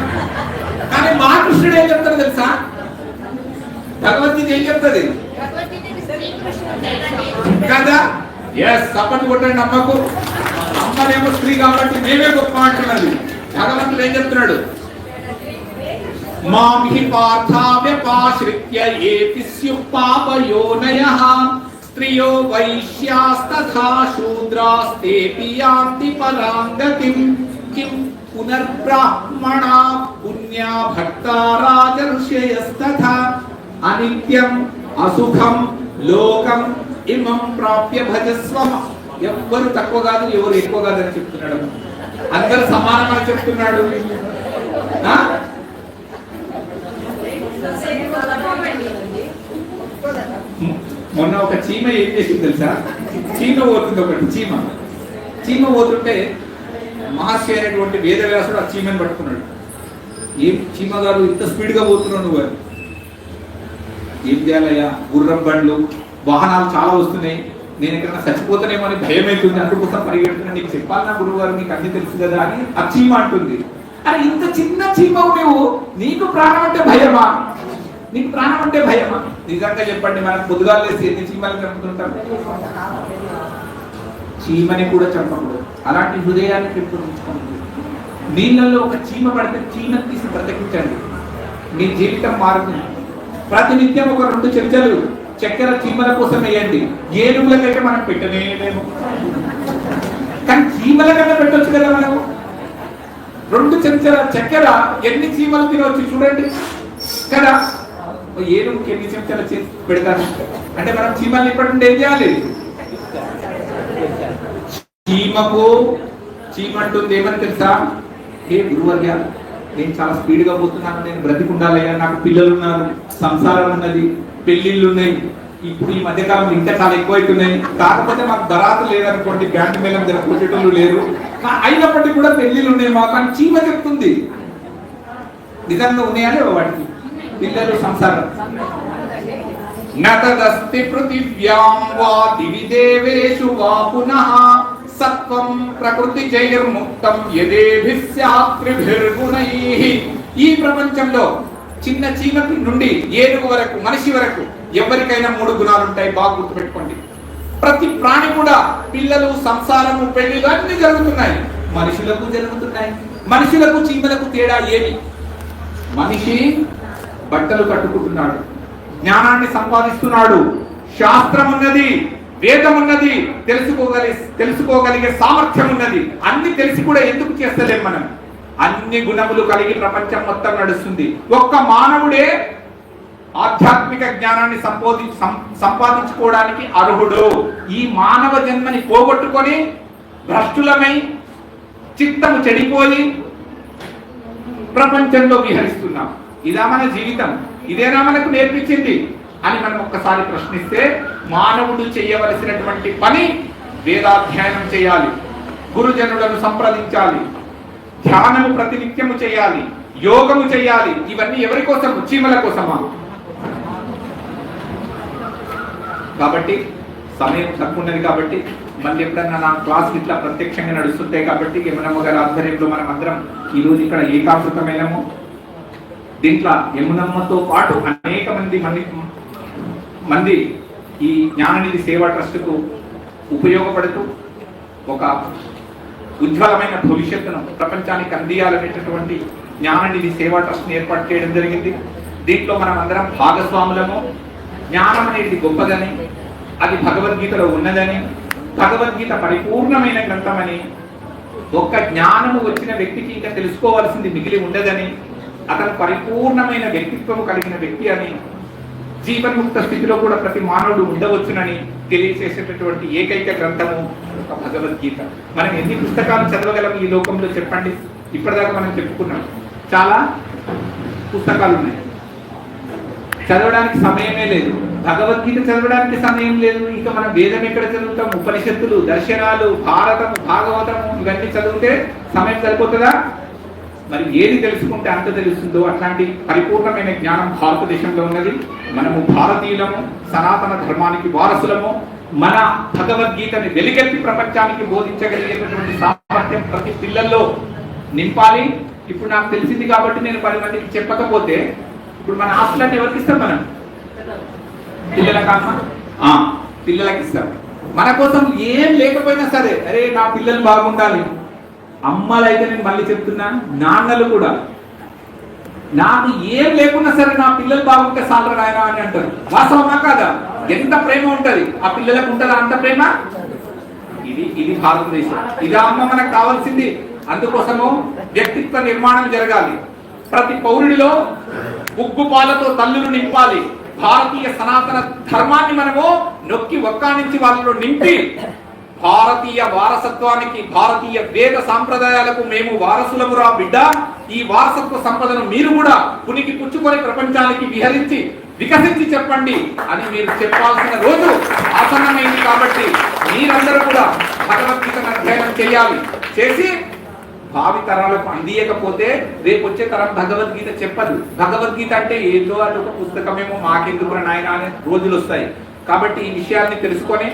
కానీ మా కృష్ణుడు ఏం చెప్తారు తెలుసా? భగవద్గీత ఏం చెప్తుంది కదా? ఎస్, సపటి కొట్టండి అమ్మకు. అమ్మనేమో స్త్రీ కాబట్టి మేమే గొప్ప అంటున్నది. భగవంతుడు ఏం చెప్తున్నాడు? మామి పార్థావ్యపాశ్రిత్య ఏతి స్యుః పాపయోనయః స్త్రియో వైశ్యాస్తథా శూద్రాస్తేపి యాంతి పరాం గతిం కిం పునర్బ్రాహ్మణా పుణ్యా భక్తా రాజర్షయస్తథా అనిత్యం అసుఖం లోకం ఇమం ప్రాప్య భజస్వ. ఎవ్వరు తక్కువ కాదు, ఎవరు ఎక్కువ కాదు అని చెప్తున్నాడు. అందరు సమానమని చెప్తున్నాడు. మొన్న ఒక చీమ ఏం చేసింది తెలుసా? చీమ పోతుంది, ఒకటి చీమ పోతుంటే మహర్షి అయినటువంటి వేదవ్యాసుడు ఆ చీమని పట్టుకున్నాడు. ఏం చీమ గారు ఇంత స్పీడ్ గా పోతున్నావు నువ్వు? ఏం చేయాలయ్యా? గుర్రం బండ్లు వాహనాలు చాలా వస్తున్నాయి, నేను ఎక్కడైనా చచ్చిపోతానేమో అని భయం అవుతుంది, అందుకోసం పరిగెడుతున్నా. నీకు చెప్పాలి నా గురువు గారు, నీకు అన్ని తెలుసు కదా అని ఆ చీమ అంటుంది. అరే ఇంత చిన్న చీమవు నువ్వు, నీకు ప్రాణం అంటే భయమా? నీకు ప్రాణం అంటే భయమా? నిజంగా చెప్పండి, మనకు పొద్దుగాలు లేసి ఎన్ని చీమలు చంపుతుంటాం? చీమని కూడా చంపకూడదు. అలాంటి హృదయాన్ని పెంపొందించుకోండి. నీళ్ళల్లో ఒక చీమ పడితే చీమని తీసి బ్రతికించండి, మీ జీవితం మారుతుంది. ప్రతినిత్యం ఒక 2 చెంచాలు చక్కెర చీమల కోసం వేయండి. ఏనుగులకైతే మనం పెట్టనేమో, కానీ చీమల కన్నా పెట్టొచ్చు కదా. మనం 2 చెంచాల చక్కెర ఎన్ని చీమలు తినవచ్చు చూడండి కదా. ఏనుగుకి ఎన్ని చెంచాలు పెడతారు అంటే మనం చీమల్ని ఇప్పటి నుండి ఏం చేయాలి? చీమ అంటుంది ఏమని తెలుసా? ఏ గురువర్య, నేను చాలా స్పీడ్ గా పోతున్నాను, నేను బ్రతికుండాలయ్యా, నాకు పిల్లలు ఉన్నారు, సంసారం ఉన్నది, పెళ్లిళ్ళు ఉన్నాయి. ఇప్పుడు ఈ మధ్యకాలంలో ఇంకా చాలా ఎక్కువ అవుతున్నాయి. కాకపోతే మాకు ధరాత లేదనుకోండి, బ్యాంక్ మేళం దగ్గర కొట్టేటోళ్ళు లేరు, అయినప్పటికీ కూడా పెళ్లిళ్ళు ఉన్నాయి మాకు అని చీమ చెప్తుంది. నిజంగా ఉన్నాయని వాటికి పిల్లలు, సంసారం. నతదస్తి పృథివ్యాం వా దివి దేవేషు వా పునః సత్వం ప్రకృతి జైర్ముక్తం యదేభిస్యాత్రిభిర్గుణైః. ఈ ప్రపంచంలో చిన్న చీమకి నుండి ఏనుగు వరకు, మనిషి వరకు ఎవరికైనా 3 గుణాలు ఉంటాయి. బాగా గుర్తుపెట్టుకోండి. ప్రతి ప్రాణి కూడా పిల్లలు, సంసారము, పెళ్లిలు అన్ని జరుగుతున్నాయి. మనుషులకు జరుగుతున్నాయి. మనుషులకు చీమలకు తేడా ఏమి? మనిషి బట్టలు కట్టుకుంటున్నాడు, జ్ఞానాన్ని సంపాదిస్తున్నాడు, శాస్త్రం ఉన్నది, వేదం ఉన్నది, తెలుసుకోగలిగే సామర్థ్యం ఉన్నది. అన్ని తెలిసి కూడా ఎందుకు చేస్తలేం మనం? అన్ని గుణములు కలిగి ప్రపంచం మొత్తం నడుస్తుంది. ఒక్క మానవుడే ఆధ్యాత్మిక జ్ఞానాన్ని సంపాదించుకోవడానికి అర్హుడు. ఈ మానవ జన్మని పోగొట్టుకొని భ్రష్టులమై చిత్తము చెడిపోయి ప్రపంచంలో విహరిస్తున్నాం. ఇదా మన జీవితం? ఇదేనా మనకు నేర్పించింది అని మనం ఒక్కసారి ప్రశ్నిస్తే, మానవుడు చేయవలసినటువంటి పని వేదాధ్యయనం చేయాలి, గురుజనులను సంప్రదించాలి, ధ్యానము ప్రతినిత్యము చేయాలి, యోగము చేయాలి. ఇవన్నీ ఎవరి కోసం? చీమల కోసమా? కాబట్టి సమయం తక్కువ ఉన్నది కాబట్టి మళ్ళీ ఎప్పుడన్నా నా క్లాస్ ఇట్లా ప్రత్యక్షంగా నడుస్తుంటాయి కాబట్టి యమునమ్మ గారి ఆధ్వర్యంలో మనం అందరం ఈరోజు ఇక్కడ ఏకాకృతమైనము. దీంట్లో యమునమ్మతో పాటు అనేక మంది ఈ జ్ఞాననిధి సేవా ట్రస్ట్కు ఉపయోగపడుతూ ఒక ఉజ్వలమైన భవిష్యత్తును ప్రపంచానికి అందియాలనేటటువంటి జ్ఞాననిధి సేవా ట్రస్ట్ని ఏర్పాటు చేయడం జరిగింది. దీంట్లో మనం అందరం భాగస్వాములము. జ్ఞానం అనేది గొప్పదని, అది భగవద్గీతలో ఉన్నదని, భగవద్గీత పరిపూర్ణమైన గ్రంథమని, ఒక్క జ్ఞానము వచ్చిన వ్యక్తికి ఇంకా తెలుసుకోవాల్సింది మిగిలి ఉండదని, అతను పరిపూర్ణమైన వ్యక్తిత్వం కలిగిన వ్యక్తి అని, జీవన్ముక్త స్థితిలో కూడా ప్రతి మానవుడు ఉండవచ్చునని తెలియజేసేటటువంటి ఏకైక గ్రంథము ఒక భగవద్గీత. మనం ఎన్ని పుస్తకాలు చదవగలం ఈ లోకంలో చెప్పండి? ఇప్పటిదాకా మనం చెప్పుకున్నాం, చాలా పుస్తకాలు ఉన్నాయి, చదవడానికి సమయమే లేదు. భగవద్గీత చదవడానికి సమయం లేదు. ఇంకా మనం వేదం ఎక్కడ చదువుతాం? ఉపనిషత్తులు, దర్శనాలు, భారతము, భాగవతము ఇవన్నీ చదివితే సమయం సరిపోతుందా? మరి ఏది తెలుసుకుంటే అంత తెలుస్తుందో అట్లాంటి పరిపూర్ణమైన జ్ఞానం భారతదేశంలో ఉన్నది. మనము భారతీయులము, సనాతన ధర్మానికి వారసులము. మన భగవద్గీతని వెలిగెత్తి ప్రపంచానికి బోధించగలిగేటటువంటి సామర్థ్యం ప్రతి పిల్లల్లో నింపాలి. ఇప్పుడు నాకు తెలిసింది కాబట్టి నేను 10 మందికి చెప్పకపోతే ఇప్పుడు మన ఆస్తులన్నీ ఎవరికి ఇస్తాం? మనం పిల్లలకి ఇస్తాం. మన కోసం ఏం లేకపోయినా సరే, అరే నా పిల్లలు బాగుండాలి. అమ్మలైతే నేను మళ్ళీ చెప్తున్నా, నాన్నలు కూడా నాకు ఏం లేకున్నా సరే నా పిల్లలు బాగుంటే సాలరా నాయనా అని అంటారు. వాస్తవమా కాదా? ఎంత ప్రేమ ఉంటది ఆ పిల్లలకు, ఉంటుందా అంత ప్రేమ? ఇది భారతదేశం. ఇదా అమ్మ మనకు కావాల్సింది. అందుకోసము వ్యక్తిత్వ నిర్మాణం జరగాలి. ప్రతి పౌరుడిలో ఉగ్గు పాలతో తల్లులు నింపాలి. భారతీయ సనాతన ధర్మాన్ని మనము నొక్కి ఒక్కానించి వాళ్ళలో నింపి, భారతీయ వారసత్వానికి, భారతీయ వేద సాంప్రదాయాలకు మేము వారసులమురా బిడ్డ, ఈ వారసత్వ సంపదను మీరు కూడా పునికి పుచ్చుకొని ప్రపంచానికి వికసించి చెప్పండి అని మీరు చెప్పాల్సిన రోజు ఆసన్నమైంది. కాబట్టి మీరందరూ కూడా భగవద్గీతను అధ్యయనం చేయాలి. చేసి భావి తరాలకు అందియకపోతే రేపు వచ్చే తరం భగవద్గీత చెప్పదు. భగవద్గీత అంటే ఏదో అది ఒక పుస్తకమేమో, మాకెందుకు నాయన అనే రోజులు వస్తాయి. కాబట్టి ఈ విషయాన్ని తెలుసుకొని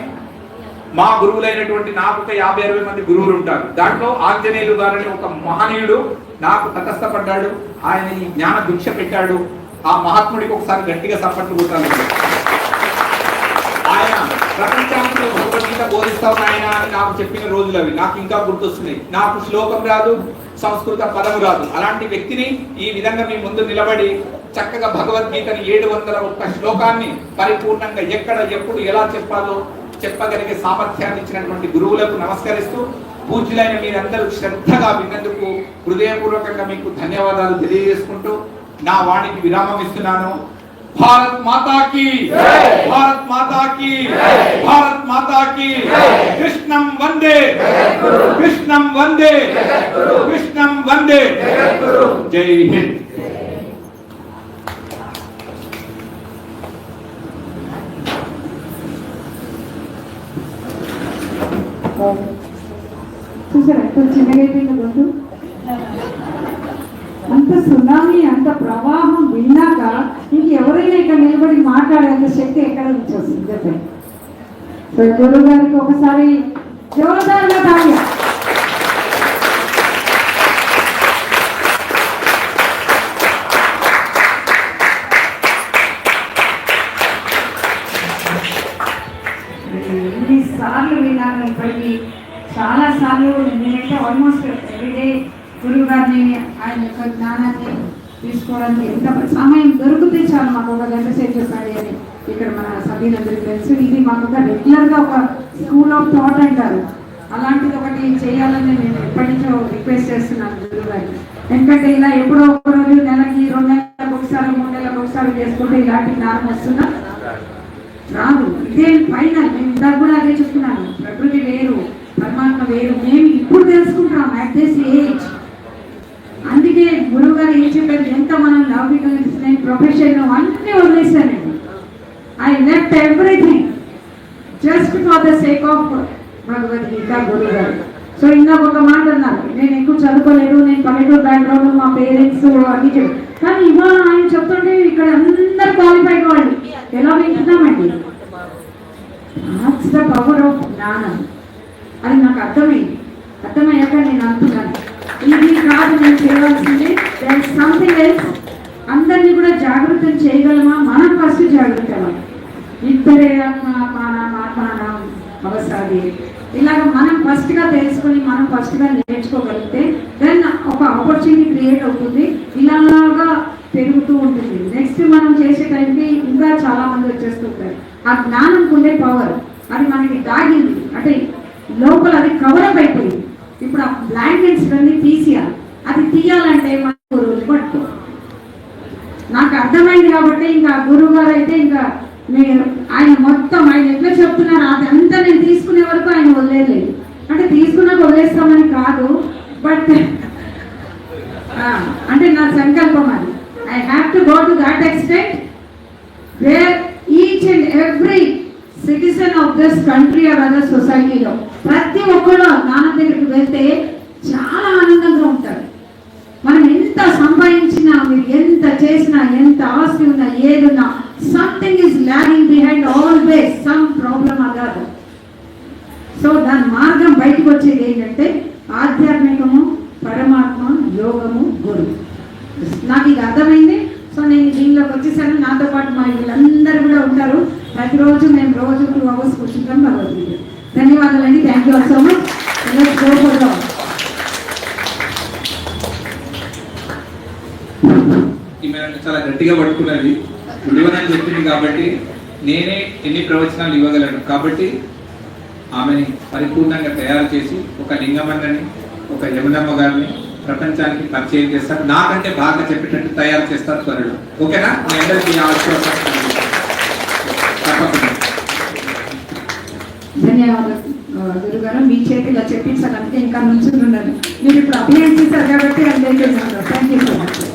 మా గురువులైనటువంటి నాకు ఒక 50-60 మంది గురువులు ఉంటారు. దాంట్లో ఆంజనేయులు గారని ఒక మహనీయుడు నాకు తటస్థపడ్డాడు. ఆయన ఈ జ్ఞాన భిక్ష పెట్టాడు. ఆ మహాత్ముడికి ఒకసారి గట్టిగా సపోర్ట్ కొట్టాలి. ఆయన ప్రపంచానికి భగవద్గీత బోధిస్తావు నాయన అని నాకు చెప్పిన రోజులు అవి నాకు ఇంకా గుర్తొస్తున్నాయి. నాకు శ్లోకం రాదు, సంస్కృత పదము రాదు. అలాంటి వ్యక్తిని ఈ విధంగా మీ ముందు నిలబడి చక్కగా భగవద్గీతని 701 శ్లోకాన్ని పరిపూర్ణంగా ఎక్కడ, ఎప్పుడు, ఎలా చెప్పాలో చెప్పగలిగే సామర్థ్యాన్ని ఇచ్చినటువంటి గురువులకు నమస్కరిస్తూ, పూజ్యులైన మీరందరూ శ్రద్ధగా విన్నందుకు హృదయపూర్వకంగా మీకు ధన్యవాదాలు తెలియజేసుకుంటూ నా వాణికి విరామం ఇస్తున్నాను. భారత్ మాతా కీ, భారత్ మాతా కీ, భారత్ మాతా కీ. కృష్ణం వందే, కృష్ణం వందే, కృష్ణం వందే. జై హింద్. చూసారా ఎంత చిన్నగా అయిపోయింది గొంతు. అంత సునామీ, అంత ప్రవాహం విన్నాక ఇంకెవరైనా ఇక్కడ నిలబడి మాట్లాడేంత శక్తి ఎక్కడ నుంచి వస్తుంది చెప్పండి. సో గురువు గారికి ఒకసారి జోరుదారుగా తాగా. ఎన్నిసార్లు విన్నాను ఇప్పటికీ, చాలా సార్లు. నేనైతే ఆల్మోస్ట్ ఎవ్రీడే గురువు గారిని, ఆయన యొక్క జ్ఞానాన్ని తీసుకోవడానికి ఎంత సమయం దొరికితే చాలు మాకు 1 గంట సేపు చెప్పాలి అని ఇక్కడ మన సభ్యులందరికీ తెలుసు. ఇది మాకు ఒక రెగ్యులర్గా ఒక స్కూల్ ఆఫ్ థాట్ అంటారు. అలాంటిది ఒకటి చేయాలని నేను ఎప్పటి నుంచో రిక్వెస్ట్ చేస్తున్నాను గురువు గారిని. ఎందుకంటే ఇలా ఎప్పుడో ఒక రోజు నెలకి 2 నెలలకు ఒకసారి ఒకసారి 3 నెలలకు ఒకసారి చేసుకుంటే ఇలాంటి జ్ఞానం వస్తుందా? రాదు. ఇదే ఫైనల్. నేను ఇందాక కూడా అదే చెప్తున్నాను, ప్రకృతి వేరు పరమాత్మ వేరు. మేము ఇప్పుడు తెలుసుకుంటాం అట్ దిస్ ఏజ్. అందుకే గురువు గారు ఏం చెప్పారు, ఎంత మనం లౌకికంగా నేను ప్రొఫెషన్ అన్నీ వదిలేశానండి. I left everything just for the sake of Bhagavad Gita గురువు గారు. సో ఇందాక ఒక మాట అన్నారు, నేను ఎక్కువ చదువుకోలేదు, నేను పల్లెటూరు బ్యాక్గ్రౌండ్, మా పేరెంట్స్ అన్ని చెప్పారు. కానీ ఇవాళ ఆయన చెప్తుంటే ఇక్కడ అందరు క్వాలిఫైడ్ వాళ్ళు ఎలా వింటున్నామండి. దాట్స్ ద పవర్ ఆఫ్ జ్ఞానం. అది నాకు అర్థమయ్యాక నేను అంటున్నాను, ఇది కాదు నేను చేయవలసింది, దేర్ ఇస్ సంథింగ్ ఎల్స్. అందరినీ కూడా జాగృతం చేయగలమా? మనం ఫస్ట్ జాగృతమా? ఇద్దరే ఆత్మానం అవసాది ఇలాగ మనం ఫస్ట్గా తెలుసుకొని మనం ఫస్ట్గా నేర్చుకోగలిగితే దెన్ ఒక ఆపర్చునిటీ క్రియేట్ అవుతుంది, ఇలాగా పెరుగుతూ ఉంటుంది. నెక్స్ట్ మనం చేసే టైంకి ఇంకా చాలా మంది వచ్చేస్తుంటారు. ఆ జ్ఞానంకు ఉండే పవర్ అది మనకి దాగింది, అంటే లోపల అది కవరప్ అయిపోయింది. ఇప్పుడు ఆ బ్లాంకెట్స్ అన్ని తీసేయాలి. అది తీయాలంటే మనకు రోజు పట్టు. నాకు అర్థమైంది కాబట్టి ఇంకా గురువు గారు అయితే ఇంకా ఆయన మొత్తం ఆయన ఎట్లా చెప్తున్నారు అదంతా నేను తీసుకునే వరకు ఆయన వదిలేదు. అంటే తీసుకున్నాక వదిలేస్తామని కాదు, బట్ అంటే నా సంకల్పం అది. I have to go to that extent where each and every citizen of this country or other సొసైటీలో ప్రతి ఒక్కరు నాన్న దగ్గరికి వెళ్తే చాలా ఆనందంగా ఉంటారు. మనం ఎంత సంపాదించినా, మీరు ఎంత చేసినా, ఎంత ఆస్తి ఉన్నా, ఏదున్నా, something is logging behind always some problem other. So దాని మార్గం బయటకు వచ్చేది ఏంటంటే ఆధ్యాత్మికము, పరమాత్మ, యోగము, గురు. నాకు ఇది అర్థమైంది. సో నేను దీనిలోకి వచ్చేసాను. నాతో పాటు మా వీళ్ళందరూ కూడా ఉంటారు. ప్రతిరోజు మేము రోజు 2 hours కూర్చుంటాం భగవద్గీత. ధన్యవాదాలండి. Thank you so much. చాలా గట్టిగా పట్టుకున్నది ఇవ్వనని చెప్పింది కాబట్టి నేనే ఎన్ని ప్రవచనాలు ఇవ్వగలను. కాబట్టి ఆమెని పరిపూర్ణంగా తయారు చేసి ఒక లింగమన్నని, ఒక యమునమ్మ గారిని ప్రపంచానికి పరిచయం చేస్తారు. నాకంటే బాగా చెప్పేటట్టు తయారు చేస్తారు త్వరలో. ఓకేనా? మీ అందరికీ ఆశీర్వాదం. తప్పకుండా. ధన్యవాదాలు గురుగారు. మీ చేతిలో చెప్పించాలంటే ఇంకా నుంచున్నారు. మీరు ఇప్పుడు అభినయం చేశారు కాబట్టి అందరికీ థ్యాంక్ యూ సో మచ్.